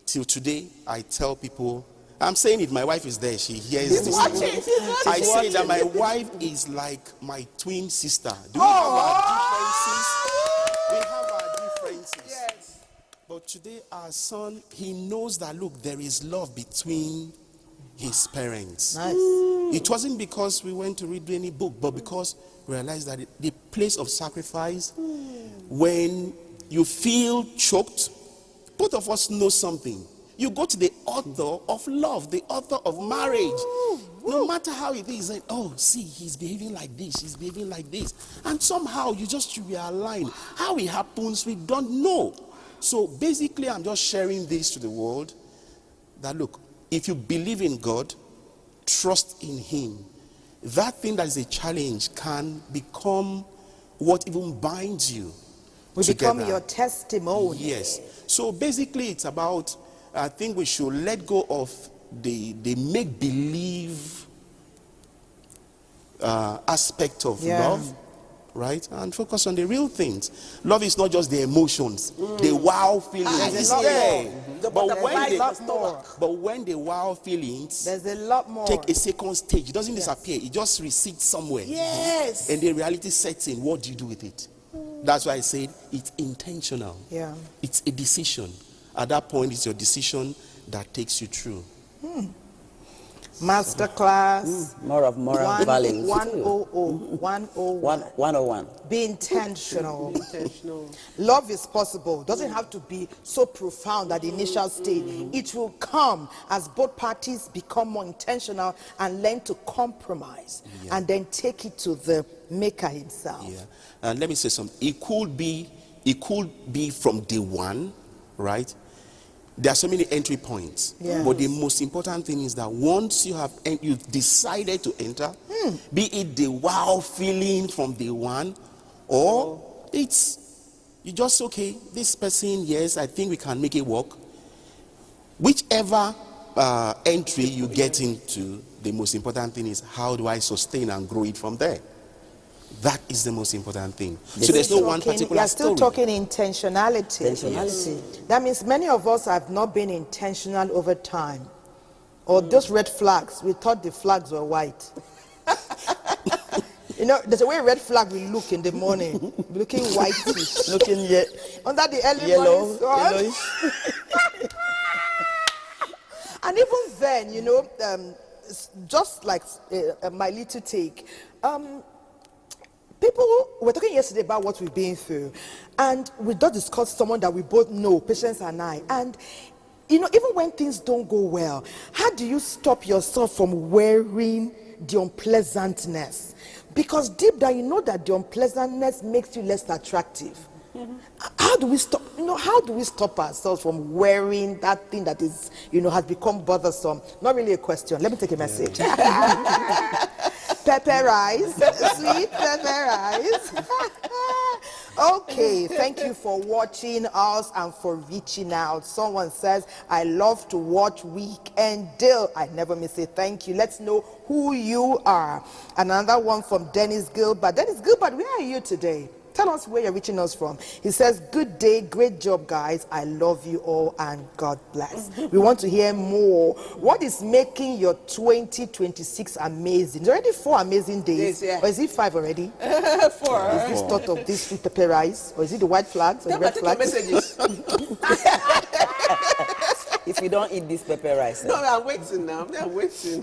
Speaker 7: till today, I tell people, I'm saying it, my wife is there, she hears this. I say that my wife is like my twin sister. Do we have our differences? We have our differences.
Speaker 1: Yes.
Speaker 7: But today, our son, he knows that, look, there is love between his parents.
Speaker 1: Nice.
Speaker 7: It wasn't because we went to read any book, but because we realized that the place of sacrifice, when you feel choked, both of us know something. You go to the author of love, the author of marriage. No matter how it is, like, oh, see, he's behaving like this, he's behaving like this. And somehow you just realign. How it happens, we don't know. So basically, I'm just sharing this to the world, that look, if you believe in God, trust in him, that thing that is a challenge can become what even binds you.
Speaker 1: Will
Speaker 7: together.
Speaker 1: become your testimony.
Speaker 7: Yes. So basically, it's about, I think we should let go of the make-believe aspect of love, right? And focus on the real things. Love is not just the emotions, the wow feelings.
Speaker 1: There's a lot more.
Speaker 7: But when the wow feelings
Speaker 1: There's a lot more.
Speaker 7: take a second stage, it doesn't disappear. It just recedes somewhere.
Speaker 1: Yes.
Speaker 7: And the reality sets in. What do you do with it? That's why I said it's intentional.
Speaker 1: Yeah.
Speaker 7: It's a decision. At that point, it's your decision that takes you through.
Speaker 1: Masterclass.
Speaker 8: More of moral values.
Speaker 1: 101. Be intentional. Love is possible. Doesn't have to be so profound at the initial stage. It will come as both parties become more intentional and learn to compromise and then take it to the maker himself.
Speaker 7: Yeah. And let me say something. It could be from day one, right? There are so many entry points.
Speaker 1: Yes.
Speaker 7: But the most important thing is that once you've decided to enter, be it the wow feeling from day one, or it's you just, okay, this person, yes, I think we can make it work. Whichever entry you get into, the most important thing is, how do I sustain and grow it from there? That is the most important thing. So there's no one particular
Speaker 1: You're still
Speaker 7: story.
Speaker 1: talking intentionality.
Speaker 8: Intentionality.
Speaker 1: That means many of us have not been intentional over time. Or those red flags, we thought the flags were white. You know, there's a way a red flag will look in the morning, looking whitish.
Speaker 8: Looking
Speaker 1: Under the early
Speaker 8: yellow,
Speaker 1: morning sun.
Speaker 8: yellowish.
Speaker 1: And even then, you know, just like my little take, people were talking yesterday about what we've been through, and we just discussed someone that we both know, Patience and I. And you know, even when things don't go well, how do you stop yourself from wearing the unpleasantness? Because deep down, you know that the unpleasantness makes you less attractive. How do we stop? You know, how do we stop ourselves from wearing that thing that is, you know, has become bothersome? Not really a question. Let me take a message. Pepper rice, sweet pepper rice. Okay, thank you for watching us and for reaching out. Someone says, I love to watch Weekend Deal. I never miss it. Thank you. Let's know who you are. Another one from Dennis Gilbert. Dennis Gilbert, where are you today? Tell us where you're reaching us from. He says, good day, great job, guys. I love you all and God bless. We want to hear more. What is making your 2026 amazing? There's already 4 amazing days.
Speaker 2: Yes, yeah.
Speaker 1: Or is it 5 already?
Speaker 2: 4.
Speaker 1: Is this thought of this with pepper rice? Or is it the white flags or the red flags?
Speaker 2: Messages.
Speaker 8: If you don't eat this pepper rice,
Speaker 2: No, I'm waiting now. I'm waiting.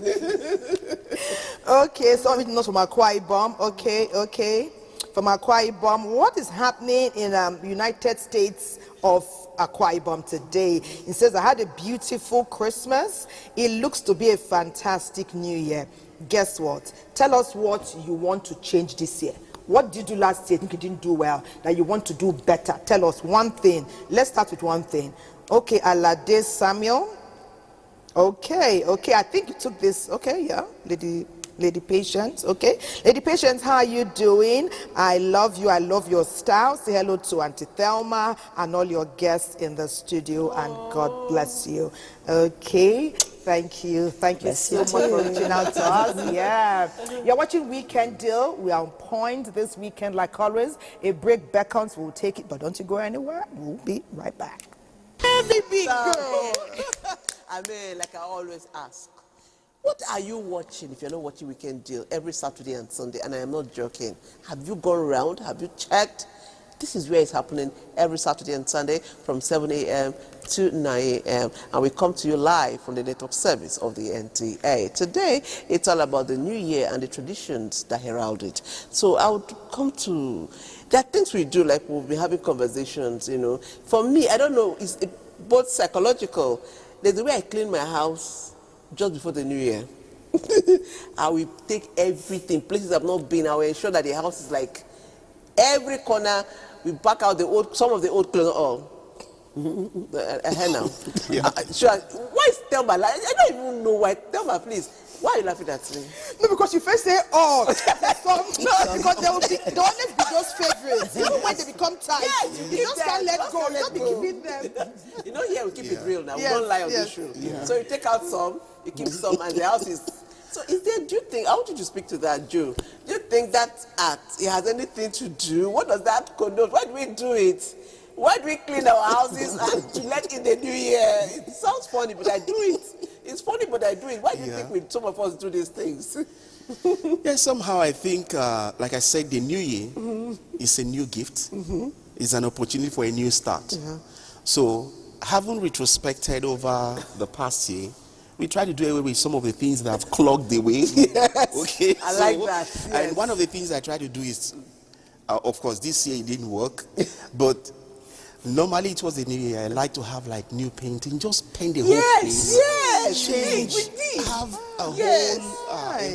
Speaker 1: Okay, so it's not from Akwa Ibom. Okay. From Akwa Ibom, what is happening in United States of Akwa Ibom today? It says, I had a beautiful Christmas. It looks to be a fantastic new year. Guess what? Tell us what you want to change this year. What did you do last year? I think you didn't do well, that you want to do better. Tell us one thing. Let's start with one thing. Okay, Alade Samuel. Okay, I think you took this. Okay, yeah, Lady Patience. Okay, Lady Patience, how are you doing? I love you. I love your style. Say hello to Auntie Thelma and all your guests in the studio, and God bless you. Okay, thank you so much for reaching out to us. Yeah, you're watching Weekend Deal. We are on point this weekend, like always. A break beckons. We'll take it, but don't you go anywhere. We'll be right back. Hey, big girl.
Speaker 2: I mean, like I always ask, what are you watching if you're not watching Weekend Deal every Saturday and Sunday? And I am not joking. Have you gone around? Have you checked? This is where it's happening every Saturday and Sunday from 7 a.m. to 9 a.m. And we come to you live from the network service of the NTA. Today, it's all about the new year and the traditions that herald it. So I would come to, there are things we do, like we'll be having conversations, you know. For me, I don't know, it's both psychological. There's the way I clean my house just before the new year. I will take everything, places I've not been, I will ensure that the house is like every corner. We back out some of the old clothes. Now.
Speaker 7: Yeah.
Speaker 2: Sure. Why is Thelma? I don't even know why. Thelma, please. Why are you laughing at me?
Speaker 1: No, because you first say, oh, no, because there will always be those favorites. Even when they become tight, you just can't let go. You just be keeping them.
Speaker 2: You know, here we keep it real now.
Speaker 1: Yes,
Speaker 2: We don't lie on this show.
Speaker 7: Yeah.
Speaker 2: So you take out some, you keep some, and the house is. So do you think, I want you to speak to that, Joe. Do you think that act, it has anything to do? What does that connote? Why do we do it? Why do we clean our houses and to let in the new year? It sounds funny, but I do it. It's funny, but I do it. Why do you think some of us do these things?
Speaker 7: Yeah, somehow I think, like I said, the new year is a new gift. It's an opportunity for a new start. So, having retrospected over the past year, we try to do away with some of the things that have clogged the way.
Speaker 2: Yes,
Speaker 7: Okay,
Speaker 2: I like that. Yes.
Speaker 7: And one of the things I try to do is, of course, this year it didn't work, but normally it was the new year. I like to have like new painting, just paint the whole place.
Speaker 2: Yes,
Speaker 7: Change,
Speaker 2: we did.
Speaker 7: have a
Speaker 2: Yes.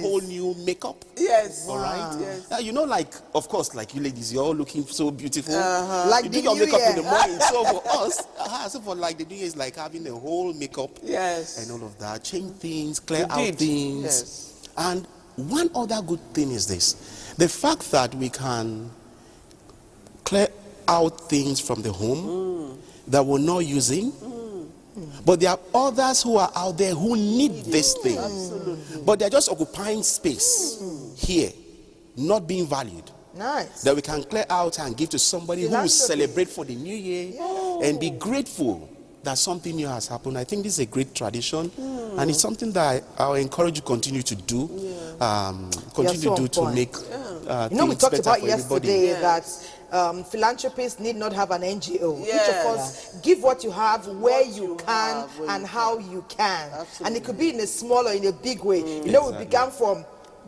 Speaker 7: whole new makeup.
Speaker 2: Yes.
Speaker 7: All right.
Speaker 2: Yes.
Speaker 7: Now, you know, like, of course, like you ladies, you're all looking so beautiful.
Speaker 1: Like
Speaker 7: you
Speaker 1: the
Speaker 7: do your
Speaker 1: new
Speaker 7: makeup in
Speaker 1: year.
Speaker 7: the morning. So for us, so for like the new year is like having a whole makeup
Speaker 2: Yes.
Speaker 7: and all of that. Change things, clear out
Speaker 2: Indeed.
Speaker 7: things.
Speaker 2: Yes.
Speaker 7: And one other good thing is this: the fact that we can clear out things from the home that we're not using. But there are others who are out there who need this thing.
Speaker 2: Absolutely.
Speaker 7: But they're just occupying space here, not being valued.
Speaker 1: Nice.
Speaker 7: That we can clear out and give to somebody who will
Speaker 1: Philanthropy.
Speaker 7: celebrate for the new year and be grateful that something new has happened. I think this is a great tradition, and it's something that I'll encourage you to continue to do. Continue
Speaker 1: so
Speaker 7: to do
Speaker 1: on
Speaker 7: to
Speaker 1: point.
Speaker 7: make
Speaker 1: You know, we
Speaker 7: things
Speaker 1: talked
Speaker 7: better
Speaker 1: about
Speaker 7: for everybody.
Speaker 1: yesterday that philanthropists need not have an NGO. Each
Speaker 2: Yes.
Speaker 1: of us give what you have where
Speaker 2: What
Speaker 1: you
Speaker 2: you
Speaker 1: can
Speaker 2: have, where
Speaker 1: and
Speaker 2: you
Speaker 1: how you can.
Speaker 2: Absolutely.
Speaker 1: And it could be in a small or in a big way. You know, we began from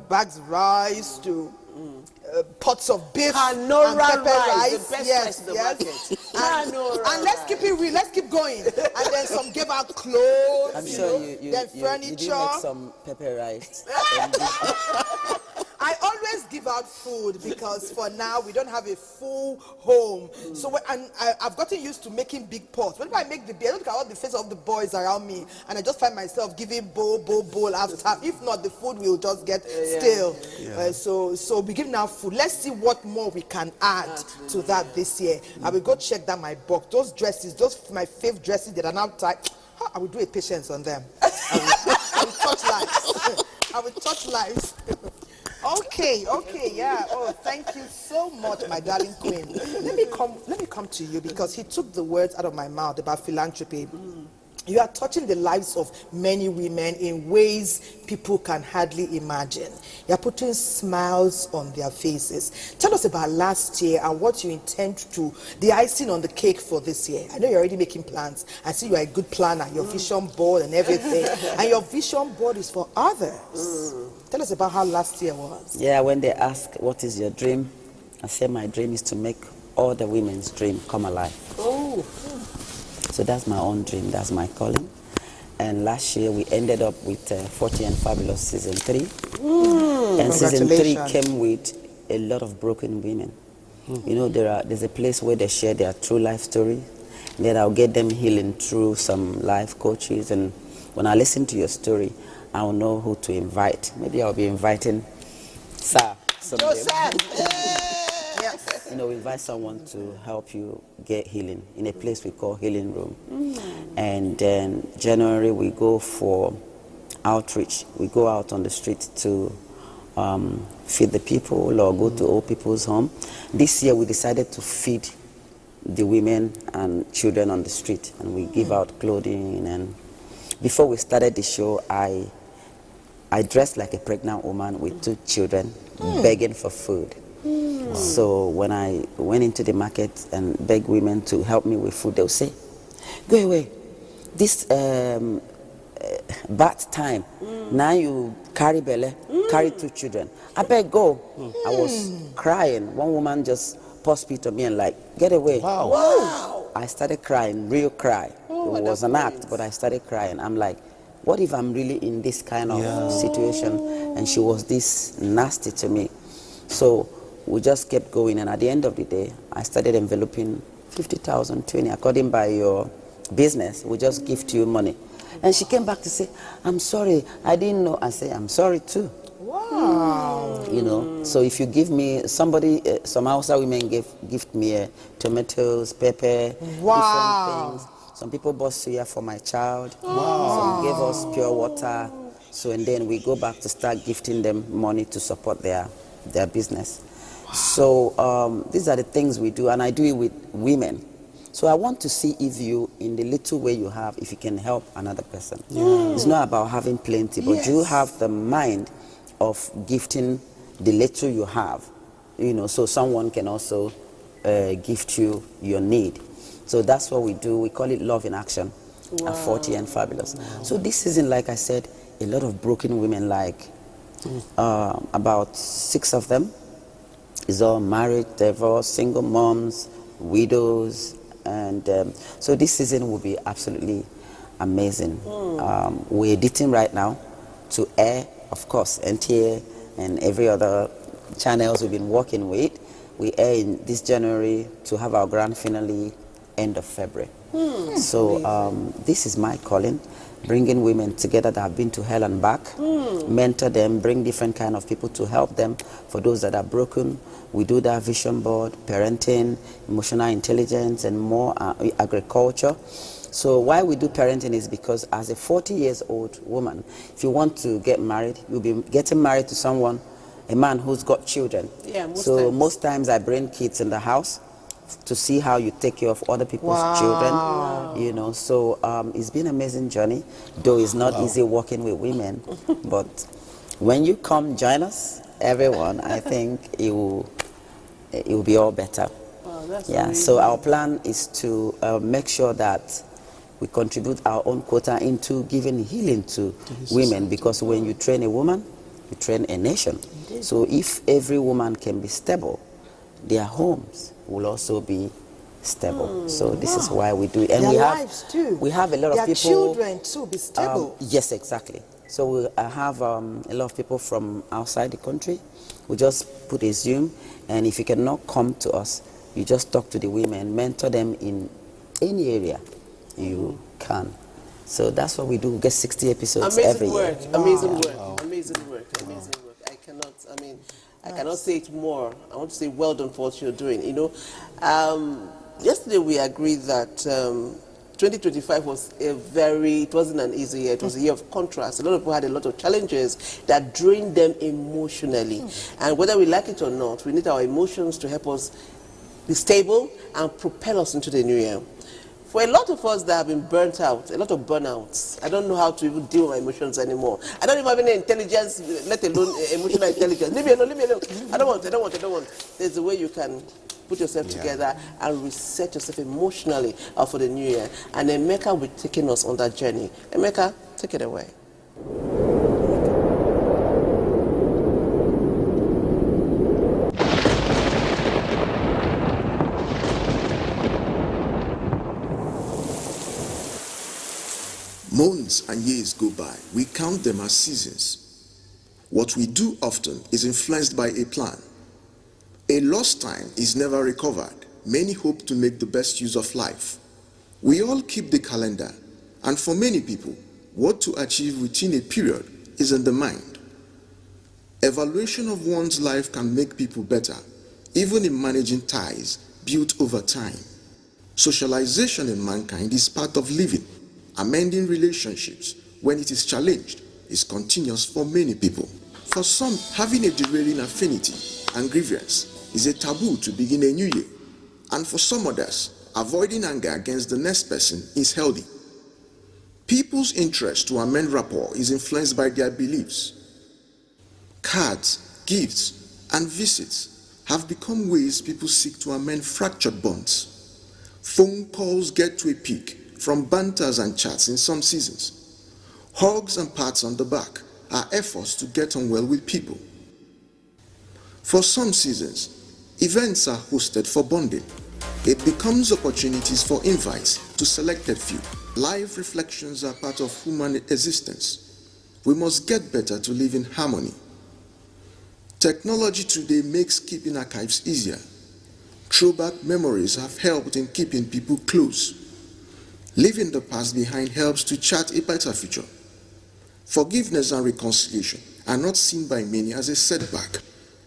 Speaker 1: bags of rice to pots of beef
Speaker 2: Canora
Speaker 1: and pepper
Speaker 2: rice,
Speaker 1: rice.
Speaker 2: the best
Speaker 1: yes,
Speaker 2: rice in the
Speaker 1: yes.
Speaker 2: market.
Speaker 1: And,
Speaker 2: Canora
Speaker 1: and let's
Speaker 2: rice.
Speaker 1: keep it real. Let's keep going. And then some gave out clothes.
Speaker 8: I'm
Speaker 1: you
Speaker 8: sure
Speaker 1: know,
Speaker 8: you
Speaker 1: then
Speaker 8: do
Speaker 1: furniture.
Speaker 8: make some pepper rice.
Speaker 1: I always give out food because for now we don't have a full home. So I've gotten used to making big pots. Whenever I make the beer, I look at all the faces of the boys around me, and I just find myself giving bowl after time. If not, the food will just get stale. So we give now food. Let's see what more we can add to that this year. I will go check down my box. Those dresses, those my favorite dresses that are now tight. I will do a patience on them. I will touch lives. I will touch lives. Okay, yeah. Oh, thank you so much, my darling queen. Let me come to you, because he took the words out of my mouth about philanthropy. You are touching the lives of many women in ways people can hardly imagine. You are putting smiles on their faces. Tell us about last year and what you intend to, the icing on the cake for this year. I know you're already making plans. I see you are a good planner, your vision board and everything. And your vision board is for others. Tell us about how last year was.
Speaker 8: Yeah, when they ask, what is your dream? I say my dream is to make all the women's dream come alive.
Speaker 1: Oh.
Speaker 8: So that's my own dream, that's my calling. And last year we ended up with 40 and Fabulous Season 3. And Season 3 came with a lot of broken women. You know, there's a place where they share their true life story. Then I'll get them healing through some life coaches. And when I listen to your story, I'll know who to invite. Maybe I'll be inviting Sir someday.
Speaker 1: Yes.
Speaker 8: You know, invite someone to help you get healing in a place we call Healing Room. And then January we go for outreach. We go out on the street to feed the people or go to old people's home. This year we decided to feed the women and children on the street, and we give out clothing. And before we started the show, I dressed like a pregnant woman with 2 children begging for food. So when I went into the market and begged women to help me with food, they'll say, go away, this bath time, now you carry belly, carry 2 children. I beg, go. I was crying. One woman just paused me to me and like, get away.
Speaker 2: Wow.
Speaker 8: I started crying, real cry. It was an act, but I started crying. I'm like, what if I'm really in this kind of situation? And she was this nasty to me. So we just kept going, and at the end of the day, I started enveloping 50,000, 20, according by your business. We just gift you money. And she came back to say, I'm sorry, I didn't know. I say, I'm sorry too.
Speaker 1: Wow.
Speaker 8: You know, so if you give me, somebody, some Hausa women gift me tomatoes, pepper, different things. Some people bought suya for my child. Some gave us pure water. So, and then we go back to start gifting them money to support their business. So these are the things we do, and I do it with women. So I want to see if you, in the little way you have, if you can help another person. It's not about having plenty, but you have the mind of gifting the little you have, you know, so someone can also gift you your need. So that's what we do. We call it Love in Action at 40 and Fabulous. So this isn't, like I said, a lot of broken women, like about 6 of them is all married, divorced, single moms, widows. And so this season will be absolutely amazing. We're editing right now to air, of course, NTA and every other channels we've been working with. We air in this January to have our grand finale end of February. So this is my calling, bringing women together that have been to hell and back, mentor them, bring different kind of people to help them. For those that are broken, we do that vision board, parenting, emotional intelligence, and more agriculture. So why we do parenting is because as a 40-year-old woman, if you want to get married, you'll be getting married to someone, a man who's got children. Most times I bring kids in the house to see how you take care of other people's children, you know. So it's been an amazing journey, though it's not easy working with women. But when you come join us, everyone, I think it will be all better. So our plan is to make sure that we contribute our own quota into giving healing to women, because when you train a woman, you train a nation. So if every woman can be stable, their homes will also be stable. So this is why we do it. And we have a lot of people.
Speaker 1: Children too be stable.
Speaker 8: Yes, exactly. So we have a lot of people from outside the country. We just put a Zoom, and if you cannot come to us, you just talk to the women, mentor them in any area you can. So that's what we do. We get 60 episodes every year.
Speaker 2: Amazing work. Amazing work. I cannot say it more. I want to say well done for what you're doing. You know, yesterday we agreed that 2025 it wasn't an easy year. It was a year of contrast. A lot of people had a lot of challenges that drained them emotionally. And whether we like it or not, we need our emotions to help us be stable and propel us into the new year. For a lot of us that have been burnt out, a lot of burnouts, I don't know how to even deal with my emotions anymore. I don't even have any intelligence, let alone emotional intelligence. Leave me alone, leave me alone. I don't want. There's a way you can put yourself together and reset yourself emotionally for the new year. And Emeka will be taking us on that journey. Emeka, take it away.
Speaker 11: Months and years go by. We count them as seasons. What we do often is influenced by a plan. A lost time is never recovered. Many hope to make the best use of life. We all keep the calendar, and for many people, what to achieve within a period is in the mind. Evaluation of one's life can make people better, even in managing ties built over time. Socialization in mankind is part of living. Amending relationships when it is challenged is continuous for many people. For some, having a derailing affinity and grievance is a taboo to begin a new year. And for some others, avoiding anger against the next person is healthy. People's interest to amend rapport is influenced by their beliefs. Cards, gifts, and visits have become ways people seek to amend fractured bonds. Phone calls get to a peak from banters and chats in some seasons. Hugs and pats on the back are efforts to get on well with people. For some seasons, events are hosted for bonding. It becomes opportunities for invites to selected few. Life reflections are part of human existence. We must get better to live in harmony. Technology today makes keeping archives easier. Throwback memories have helped in keeping people close. Leaving the past behind helps to chart a better future. Forgiveness and reconciliation are not seen by many as a setback.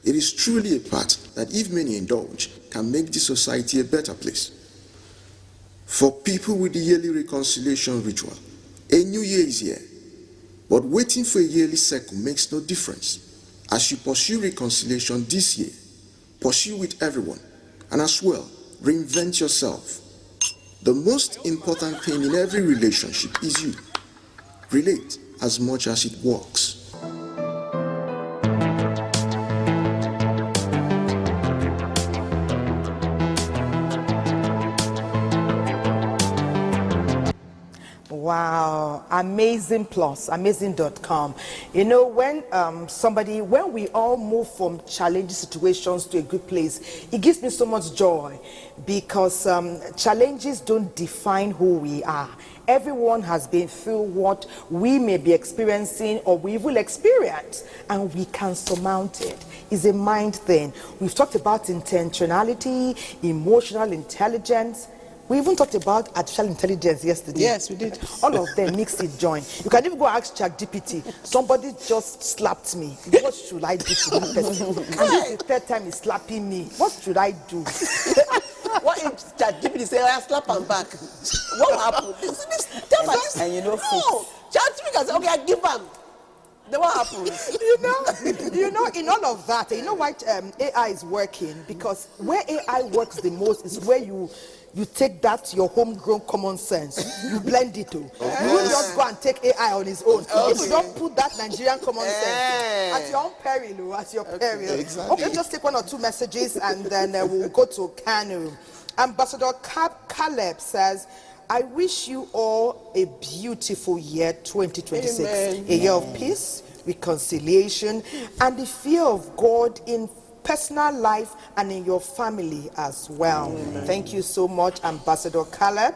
Speaker 11: It is truly a path that, if many indulge, can make the society a better place. For people with the yearly reconciliation ritual, a new year is here, but waiting for a yearly cycle makes no difference. As you pursue reconciliation this year, pursue with everyone, and as well, reinvent yourself. The most important thing in every relationship is you. Relate as much as it works.
Speaker 1: Wow, amazing.com. You know, when we all move from challenging situations to a good place, it gives me so much joy because challenges don't define who we are. Everyone has been through what we may be experiencing or we will experience, and we can surmount it. It's a mind thing. We've talked about intentionality, emotional intelligence. We even talked about artificial intelligence yesterday.
Speaker 2: Yes, we did.
Speaker 1: All of them mixed it join. You can even go ask ChatGPT. Somebody just slapped me. What should I do to that person? And this is the third time he's slapping me. What should I do?
Speaker 2: What if ChatGPT say, I slap him back? What will happen?
Speaker 8: And you know,
Speaker 2: no, ChatGPT can say, okay, I give him. Then what happens?
Speaker 1: You know, in all of that, you know why AI is working? Because where AI works the most is where you take that, your homegrown common sense, you blend it to. You will just go and take AI on its own. Okay. If you don't put that Nigerian common sense at your own peril, at your peril.
Speaker 2: Exactly.
Speaker 1: Okay, just take one or two messages and then we'll go to Kanu. Ambassador Caleb says, I wish you all a beautiful year 2026.
Speaker 2: Amen.
Speaker 1: A year of peace, reconciliation, and the fear of God in personal life and in your family as well. Amen. Thank you so much, Ambassador Caleb.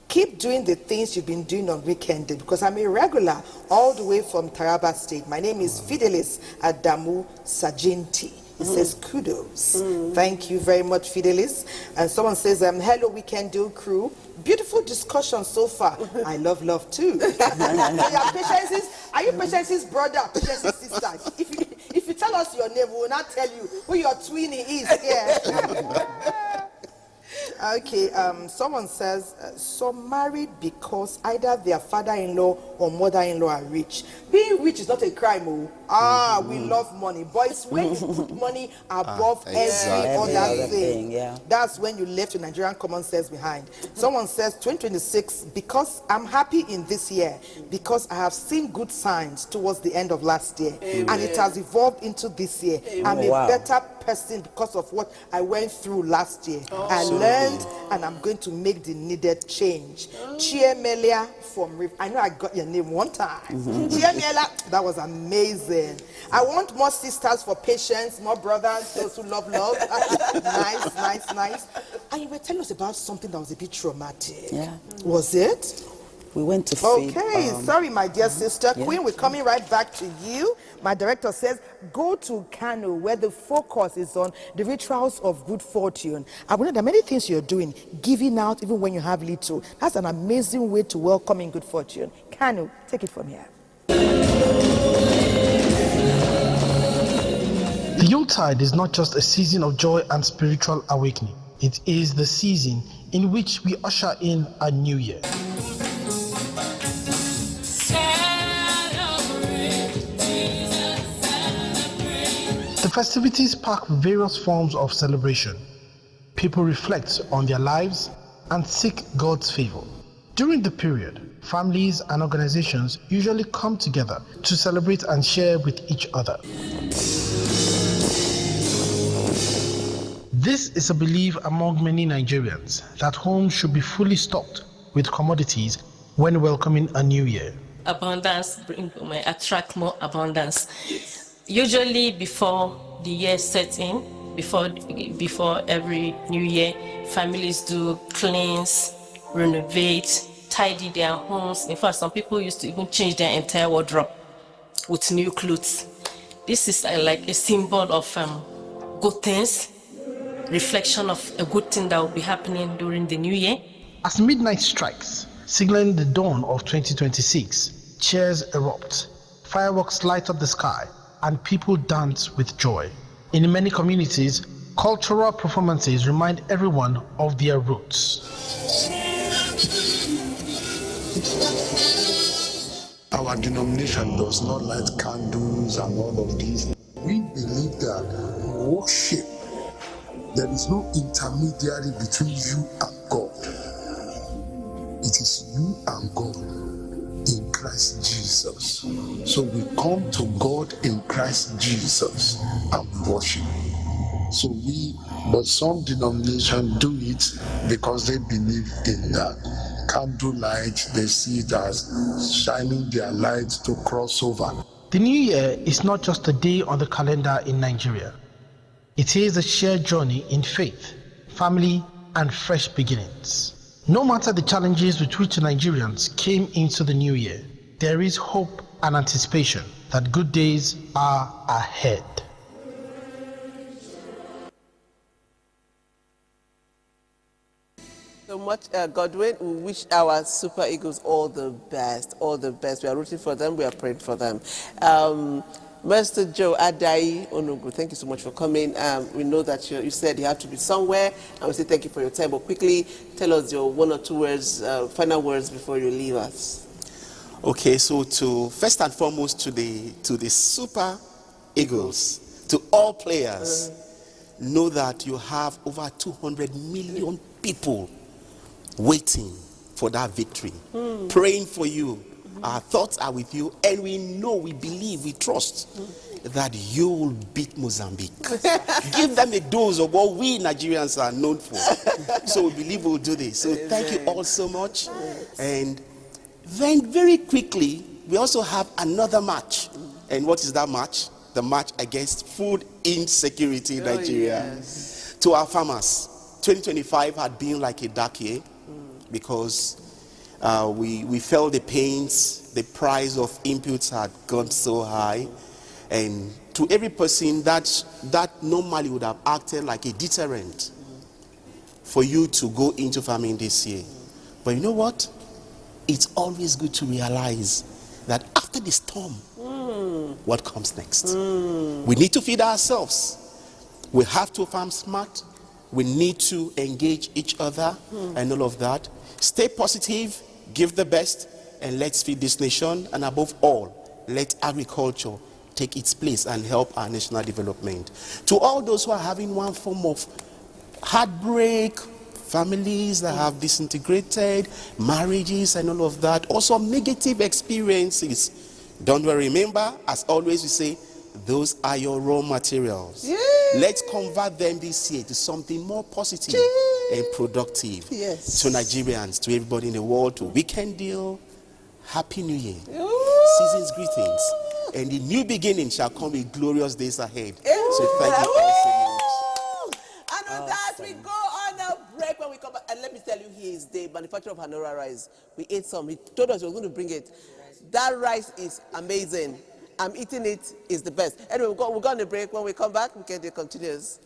Speaker 1: Keep doing the things you've been doing on weekend, because I'm a regular all the way from Taraba State. My name is Fidelis Adamu Sajinti. It says kudos. Thank you very much, Fidelis. And someone says, hello, Weekend Do crew. Beautiful discussion so far. I love too. Are you Patience's brother, Patience's sister? If you tell us your name, we will not tell you who your twinnie is. Yeah. Okay, someone says, some married because either their father-in-law or mother-in-law are rich. Being rich is not a crime, oh. We love money. Boys, when you put money above
Speaker 7: exactly.
Speaker 1: every other thing,
Speaker 8: yeah.
Speaker 1: that's when you left your Nigerian common sense behind. Someone says, 2026, because I'm happy in this year, because I have seen good signs towards the end of last year, and it has evolved into this year. I'm a better person because of what I went through last year. I learned, and I'm going to make the needed change. Chiemelia from I know I got your name one time. Chiemelia, that was amazing. I want more sisters for patience, more brothers, those who love love. Nice. And you were telling us about something that was a bit traumatic.
Speaker 8: Yeah.
Speaker 1: Was it?
Speaker 8: We went to feed.
Speaker 1: Okay, sorry, my dear sister. Queen, we're coming right back to you. My director says, go to Kano, where the focus is on the rituals of good fortune. I know there are many things you're doing, giving out even when you have little. That's an amazing way to welcome in good fortune. Kano, take it from here.
Speaker 12: The Yuletide is not just a season of joy and spiritual awakening. It is the season in which we usher in a new year. The festivities pack various forms of celebration. People reflect on their lives and seek God's favor. During the period, families and organizations usually come together to celebrate and share with each other. This is a belief among many Nigerians that homes should be fully stocked with commodities when welcoming a new year.
Speaker 13: Abundance may attract more abundance. Usually before the year sets in, before every new year, families do cleanse, renovate, tidy their homes. In fact, some people used to even change their entire wardrobe with new clothes. This is like a symbol of good things, reflection of a good thing that will be happening during the new year.
Speaker 12: As midnight strikes, signaling the dawn of 2026, cheers erupt, fireworks light up the sky, and people dance with joy. In many communities, cultural performances remind everyone of their roots.
Speaker 14: Our denomination does not light candles and all of these. We believe that worship, there is no intermediary between you and God. It is you and God in Christ Jesus. So we come to God in Christ Jesus and we worship. But some denominations do it because they believe in that. Candlelight, they see it as shining their light to cross over.
Speaker 12: The new year is not just a day on the calendar in Nigeria. It is a shared journey in faith, family, and fresh beginnings. No matter the challenges with which Nigerians came into the new year, there is hope and anticipation that good days are ahead.
Speaker 2: So much, Godwin. We wish our Super Eagles all the best, all the best. We are rooting for them. We are praying for them. Mr. Joe Adai Onugu, thank you so much for coming. We know that you said you have to be somewhere, and we say thank you for your time. But quickly, tell us your one or two words, final words before you leave us.
Speaker 7: Okay, so first and foremost to the Super Eagles, to all players, know that you have over 200 million people waiting for that victory, praying for you. Our thoughts are with you, and we know, we believe, we trust that you will beat Mozambique. Give them a dose of what we Nigerians are known for. So we believe we'll do this. So thank you all so much. And then very quickly, we also have another match. And what is that match? The match against food insecurity in Nigeria.
Speaker 2: Yes.
Speaker 7: To our farmers, 2025 had been like a dark year because we felt the pains, the price of inputs had gone so high, and to every person that normally would have acted like a deterrent for you to go into farming this year. But you know what? It's always good to realize that after the storm, what comes next? We need to feed ourselves. We have to farm smart, We need to engage each other and all of that. Stay positive, give the best, and let's feed this nation. And above all, let agriculture take its place and help our national development. To all those who are having one form of heartbreak, families that have disintegrated, marriages and all of that, also negative experiences, don't worry, remember, as always we say, those are your raw materials. Let's convert them this year to something more positive and productive. To Nigerians, to everybody in the world, to Weekend Deal, Happy New Year. Season's greetings. And the new beginning shall come with glorious days ahead. So thank you all so much.
Speaker 2: And with that, we go on a break. When we come back, and let me tell you, he is the manufacturer of Hanora rice. We ate some. He told us he was going to bring it. That rice is amazing. I'm eating it. It's the best. Anyway, we'll go on a break. When we come back, we can do continues.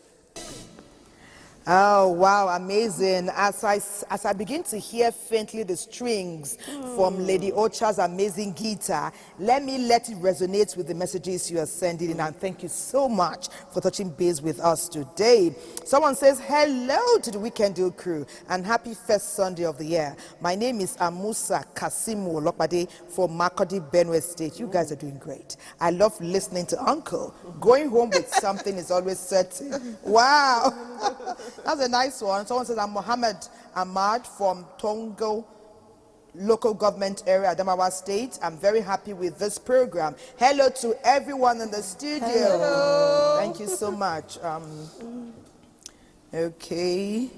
Speaker 1: Oh, wow, amazing. As I begin to hear faintly the strings from Lady Ocha's amazing guitar, let it resonate with the messages you are sending in. And thank you so much for touching base with us today. Someone says, hello to the Weekend Deal crew and happy first Sunday of the year. My name is Amusa Kasimu Olopade from Makodi, Benue State. You guys are doing great. I love listening to Uncle. Going home with something is always certain. Wow. That's a nice one. Someone says, I'm Mohammed Ahmad from Tongo local government area, Adamawa State. I'm very happy with this program. Hello to everyone in the studio. Hello. Thank you so much. Okay.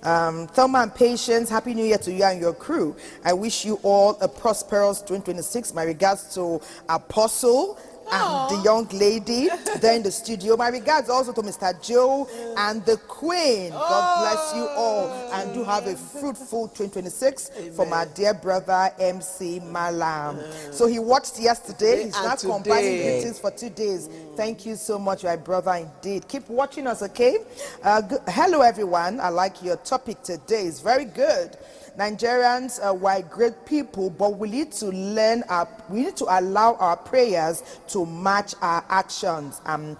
Speaker 1: Thelma and Patience, Happy New Year to you and your crew. I wish you all a prosperous 2026. My regards to Apostle and the young lady there in the studio. My regards also to Mr. Joe and the Queen. God bless you all and do have a fruitful 2026. From our dear brother MC Malam. So he watched yesterday. He's not combining greetings for 2 days. Thank you so much, my brother, indeed. Keep watching us, okay? Hello, everyone. I like your topic today. It's very good. Nigerians are great people, but we need to allow our prayers to match our actions. I'm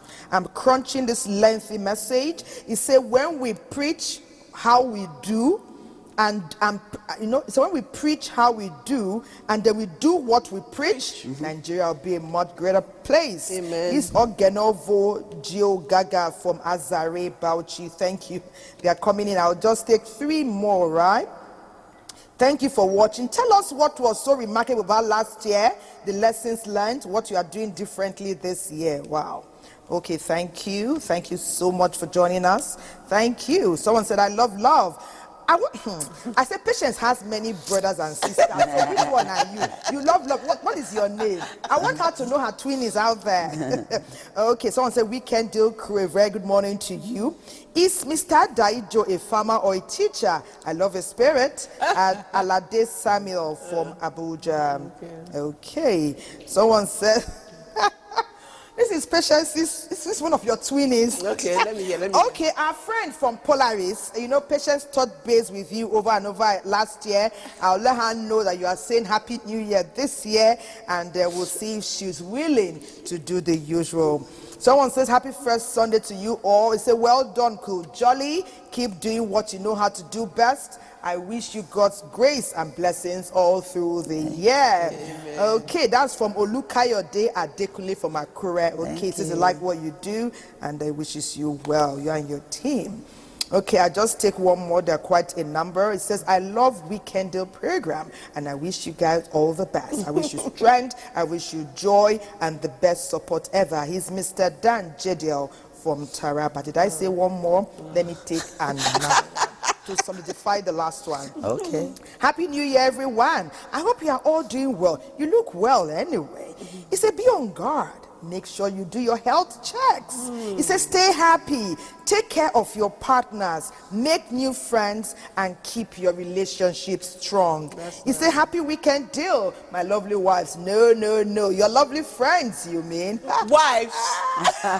Speaker 1: crunching this lengthy message. It said when we preach how we do, and so when we preach how we do, and then we do what we preach, Nigeria will be a much greater place. Amen. This Ogenovo Gio Gaga from Azare Bauchi. Thank you. They are coming in. I'll just take 3 more, right? Thank you for watching. Tell us what was so remarkable about last year, the lessons learned, what you are doing differently this year. Wow. Okay, thank you. Thank you so much for joining us. Thank you. Someone said, I love love. I said, Patience has many brothers and sisters. So which one are you? You love love. What is your name? I want her to know her twin is out there. Okay, someone said, Weekend Deal crew, a very good morning to you. Is Mr. Daijo a farmer or a teacher? I love his spirit. Alade Samuel from Abuja. Okay. Someone said, this is Patience. This is one of your twinnies. Okay, let me hear. Okay, our friend from Polaris, Patience touched base with you over and over last year. I'll let her know that you are saying Happy New Year this year, and we'll see if she's willing to do the usual. Someone says, happy first Sunday to you all. They say, well done, cool jolly. Keep doing what you know how to do best. I wish you God's grace and blessings all through the year. Amen. Okay, that's from Olukayode Adekunle from Akure. Okay, says I like what you do and I wishes you well, you and your team. Okay, I just take one more. They're quite a number. It says, I love Weekend Deal program and I wish you guys all the best. I wish you strength, I wish you joy and the best support ever. He's Mr. Dan Jediel from Taraba. Did I say one more? Let me take another to solidify the last one. Okay. Happy New Year, everyone. I hope you are all doing well. You look well anyway. He said, be on guard. Make sure you do your health checks. He says, stay happy. Take care of your partners. Make new friends and keep your relationships strong. He said, happy Weekend Deal. My lovely wives. No. Your lovely friends, you mean? Wives. No.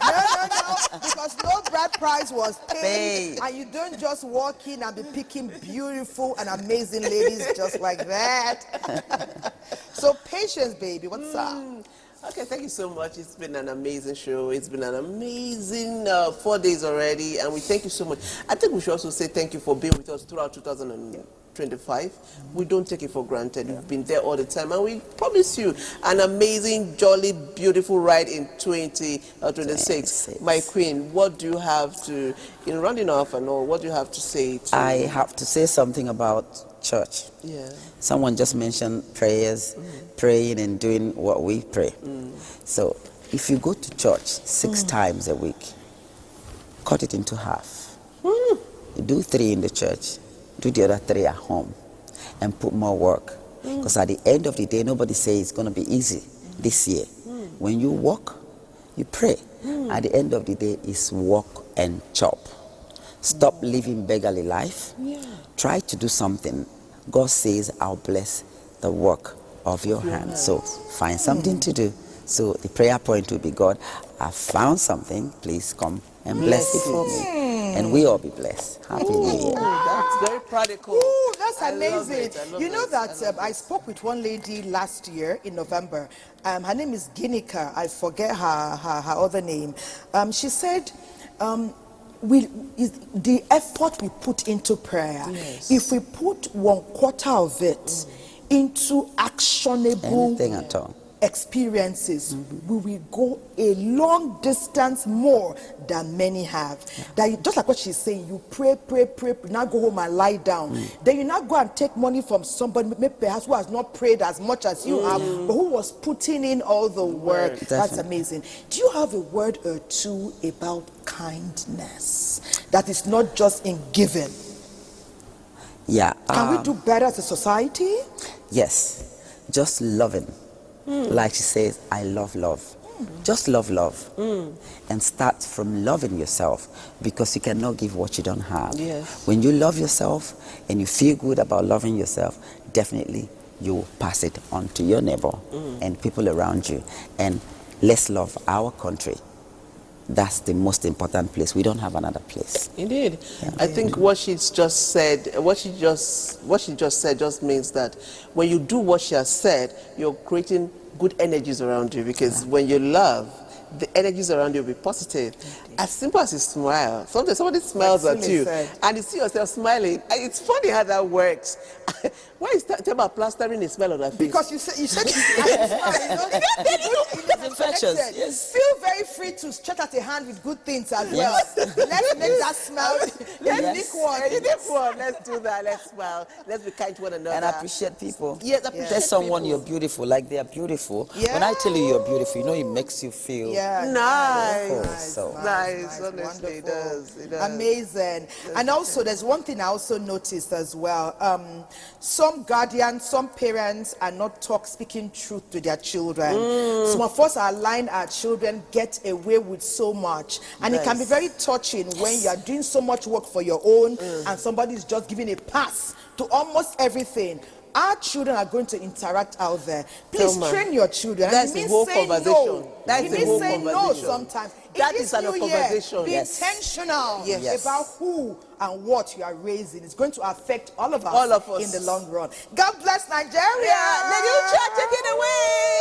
Speaker 1: Because no bride price was paid. And you don't just walk in and be picking beautiful and amazing ladies just like that. So Patience, baby. What's up?
Speaker 2: Okay, thank you so much. It's been an amazing show. It's been an amazing 4 days already, and we thank you so much. I think we should also say thank you for being with us throughout 2025. We don't take it for granted. You've been there all the time, and we promise you an amazing, jolly, beautiful ride in 2026. My queen, what do you have to, in rounding off and all, what do you have to say?
Speaker 8: I have to say something about church.
Speaker 2: Yeah.
Speaker 8: Someone just mentioned prayers, praying and doing what we pray. So if you go to church 6 times a week, cut it into half. You do 3 in the church, do the other 3 at home, and put more work. Because at the end of the day, nobody says it's going to be easy this year. When you walk, you pray. At the end of the day, it's walk and chop. Stop living beggarly life. Try to do something. God says, I'll bless the work of your hands. So find something to do. So the prayer point will be, God, I found something. Please come and bless it for me. And we all be blessed. Happy New Year.
Speaker 2: That's very practical.
Speaker 1: Ooh, that's amazing.
Speaker 2: I love
Speaker 1: You know
Speaker 2: it.
Speaker 1: that I spoke with one lady last year in November. Her name is Ginika. I forget her other name. She said, the effort we put into prayer, if we put 1/4 of it into actionable
Speaker 8: Anything at all.
Speaker 1: experiences, we will go a long distance more than many have. That just like what she's saying, you pray, now go home and lie down. Then you now go and take money from somebody, maybe perhaps who has not prayed as much as you have, but who was putting in all the work. That's amazing. Do you have a word or two about kindness that is not just in giving?
Speaker 8: Yeah.
Speaker 1: Can we do better as a society?
Speaker 8: Yes. Just loving. Like she says, I love love. Just love love. And start from loving yourself, because you cannot give what you don't have. When you love yourself and you feel good about loving yourself, definitely you will pass it on to your neighbor and people around you. And let's love our country. That's the most important place. We don't have another place.
Speaker 2: Indeed. I think what she just said just means that when you do what she has said, you're creating good energies around you, because when you love, the energies around you will be positive. As simple as you smile. Sometimes somebody smiles at you and you see yourself smiling. And it's funny how that works. Why is that about plastering a smile on her face?
Speaker 1: Because you said it's infectious. Yes. Feel very free to stretch out a hand with good things as well. Let's make that smile unique one.
Speaker 2: Let's do that. Let's smile. Let's be kind to one another.
Speaker 8: And appreciate people.
Speaker 2: Yes, appreciate
Speaker 8: Tell someone
Speaker 2: people.
Speaker 8: you're beautiful, like they are beautiful. When I tell you you're beautiful, you know it makes you feel
Speaker 2: nice. Honestly, it does.
Speaker 1: Amazing. And also, there's one thing I also noticed as well. Some guardians, some parents are not speaking truth to their children. Some of us are allowing our children get away with so much, and it can be very touching when you are doing so much work for your own, and somebody is just giving a pass to almost everything. Our children are going to interact out there. Please train your children.
Speaker 2: That's the whole conversation.
Speaker 1: It means say no sometimes.
Speaker 2: That is a conversation.
Speaker 1: Be intentional about who and what you are raising. It's going to affect all of us in the long run. God bless Nigeria.
Speaker 2: Let you church take it away.